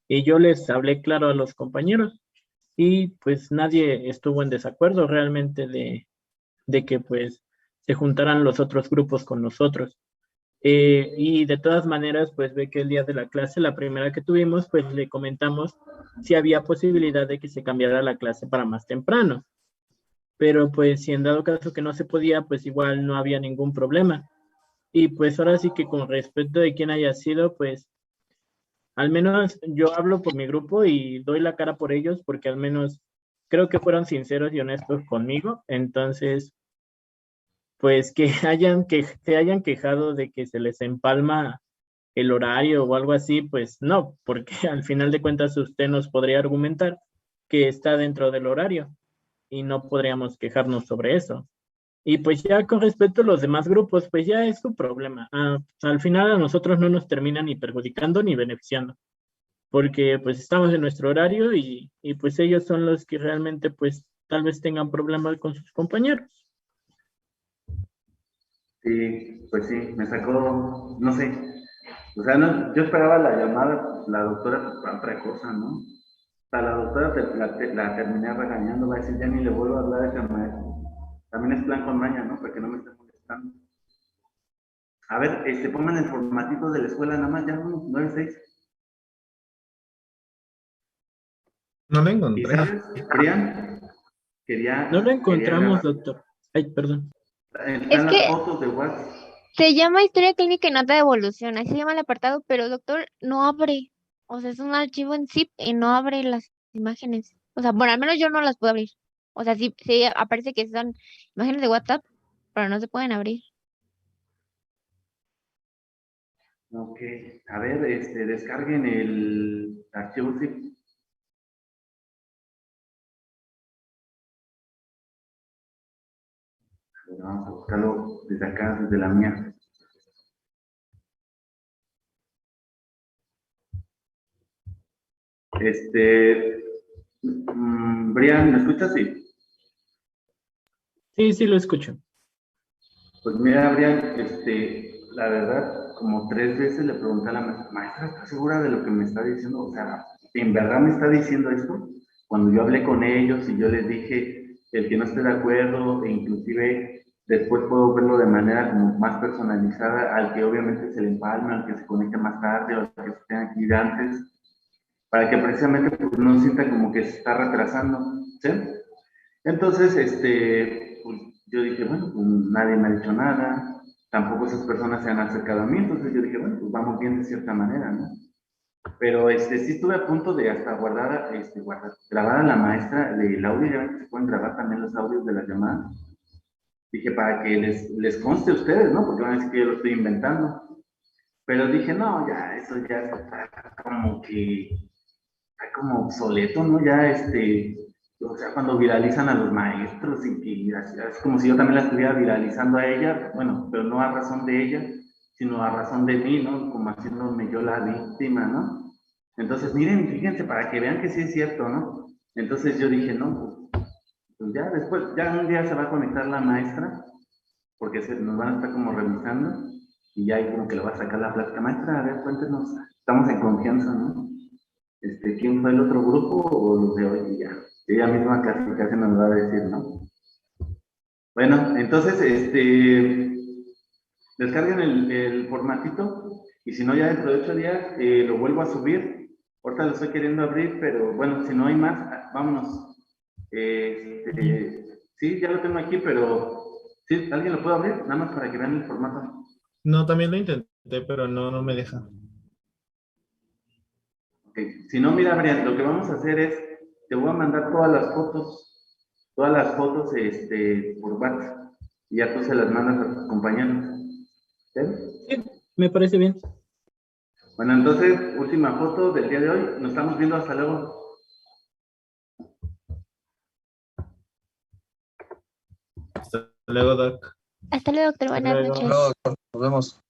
y yo les hablé claro a los compañeros y pues nadie estuvo en desacuerdo realmente de que pues se juntaran los otros grupos con nosotros. Y de todas maneras, pues ve que el día de la clase, la primera que tuvimos, pues le comentamos si había posibilidad de que se cambiara la clase para más temprano. Pero pues si en dado caso que no se podía, pues igual no había ningún problema. Y pues ahora sí que con respecto de quién haya sido, pues al menos yo hablo por mi grupo y doy la cara por ellos porque al menos creo que fueron sinceros y honestos conmigo. Entonces, pues que se hayan quejado de que se les empalma el horario o algo así, pues no, porque al final de cuentas usted nos podría argumentar que está dentro del horario y no podríamos quejarnos sobre eso. Y pues ya con respecto a los demás grupos, pues ya es su problema. Al final a nosotros no nos termina ni perjudicando ni beneficiando, porque pues estamos en nuestro horario y pues ellos son los que realmente pues tal vez tengan problemas con sus compañeros. Sí, pues sí, me sacó, no sé. O sea, no, yo esperaba la llamada, la doctora, pues, para otra cosa, ¿no? O sea, la doctora la terminé regañando, va a decir, ya ni le vuelvo a hablar a ese maestro. También es plan con maña, ¿no? Para que no me esté molestando. A ver, pongan el formatito de la escuela, nada más, ya, 9-6. No lo ¿Y encontré. sabes, Brian? No lo Quería encontramos, grabar. doctor. Ay, perdón. Es Están las que fotos de WhatsApp. se llama Historia Clínica y Nota de Evolución, así se llama el apartado, pero doctor, no abre. O sea, es un archivo en zip y no abre las imágenes. O sea, bueno, al menos yo no las puedo abrir. O sea, sí aparece que son imágenes de WhatsApp, pero no se pueden abrir. Ok, a ver, descarguen el archivo zip. Bueno, vamos a buscarlo desde acá, desde la mía. Brian, ¿me escuchas? Sí. Sí, lo escucho. Pues mira, Brian, la verdad, como 3 veces le pregunté a la maestra, maestra, ¿estás segura de lo que me está diciendo? O sea, ¿en verdad me está diciendo esto? Cuando yo hablé con ellos y yo les dije el que no esté de acuerdo, e inclusive después puedo verlo de manera como más personalizada, al que obviamente se le empalma, al que se conecte más tarde, o al que se tenga que ir antes, para que precisamente pues, no sienta como que se está retrasando, ¿sí? Entonces, pues, yo dije, bueno, pues nadie me ha dicho nada, tampoco esas personas se han acercado a mí, entonces yo dije, bueno, pues vamos bien de cierta manera, ¿no? Pero sí estuve a punto de hasta grabar a la maestra del audio, ya ven que se pueden grabar también los audios de las llamadas. Dije, para que les conste a ustedes, ¿no? Porque van a decir que yo lo estoy inventando. Pero dije, no, ya, eso ya está como obsoleto, ¿no? Ya, o sea, cuando viralizan a los maestros y que es como si yo también la estuviera viralizando a ella, bueno, pero no a razón de ella, sino a razón de mí, ¿no? Como haciéndome yo la víctima, ¿no? Entonces, miren, fíjense, para que vean que sí es cierto, ¿no? Entonces yo dije, no, pues ya después, ya un día se va a conectar la maestra, porque nos van a estar como revisando, y ya ahí como que le va a sacar la plática. Maestra, a ver, cuéntenos, estamos en confianza, ¿no? ¿Quién fue el otro grupo o los de hoy? Y ya, ella misma casi nos va a decir, ¿no? Bueno, entonces, descarguen el formatito, y si no, ya dentro de 8 días lo vuelvo a subir. Ahorita lo estoy queriendo abrir, pero bueno, si no hay más, vámonos. Sí, ya lo tengo aquí, pero ¿sí? ¿Alguien lo puede abrir? Nada más para que vean el formato. No, también lo intenté, pero no me deja. Okay. Si no, mira, Brian, lo que vamos a hacer es, te voy a mandar todas las fotos por WhatsApp, y ya tú se las mandas a tus compañeros. ¿Sí? Sí, me parece bien. Bueno, entonces, última foto del día de hoy. Nos estamos viendo, hasta luego. Hasta luego, Doc. Hasta luego, doctor. Buenas luego. noches. No, doctor, nos vemos.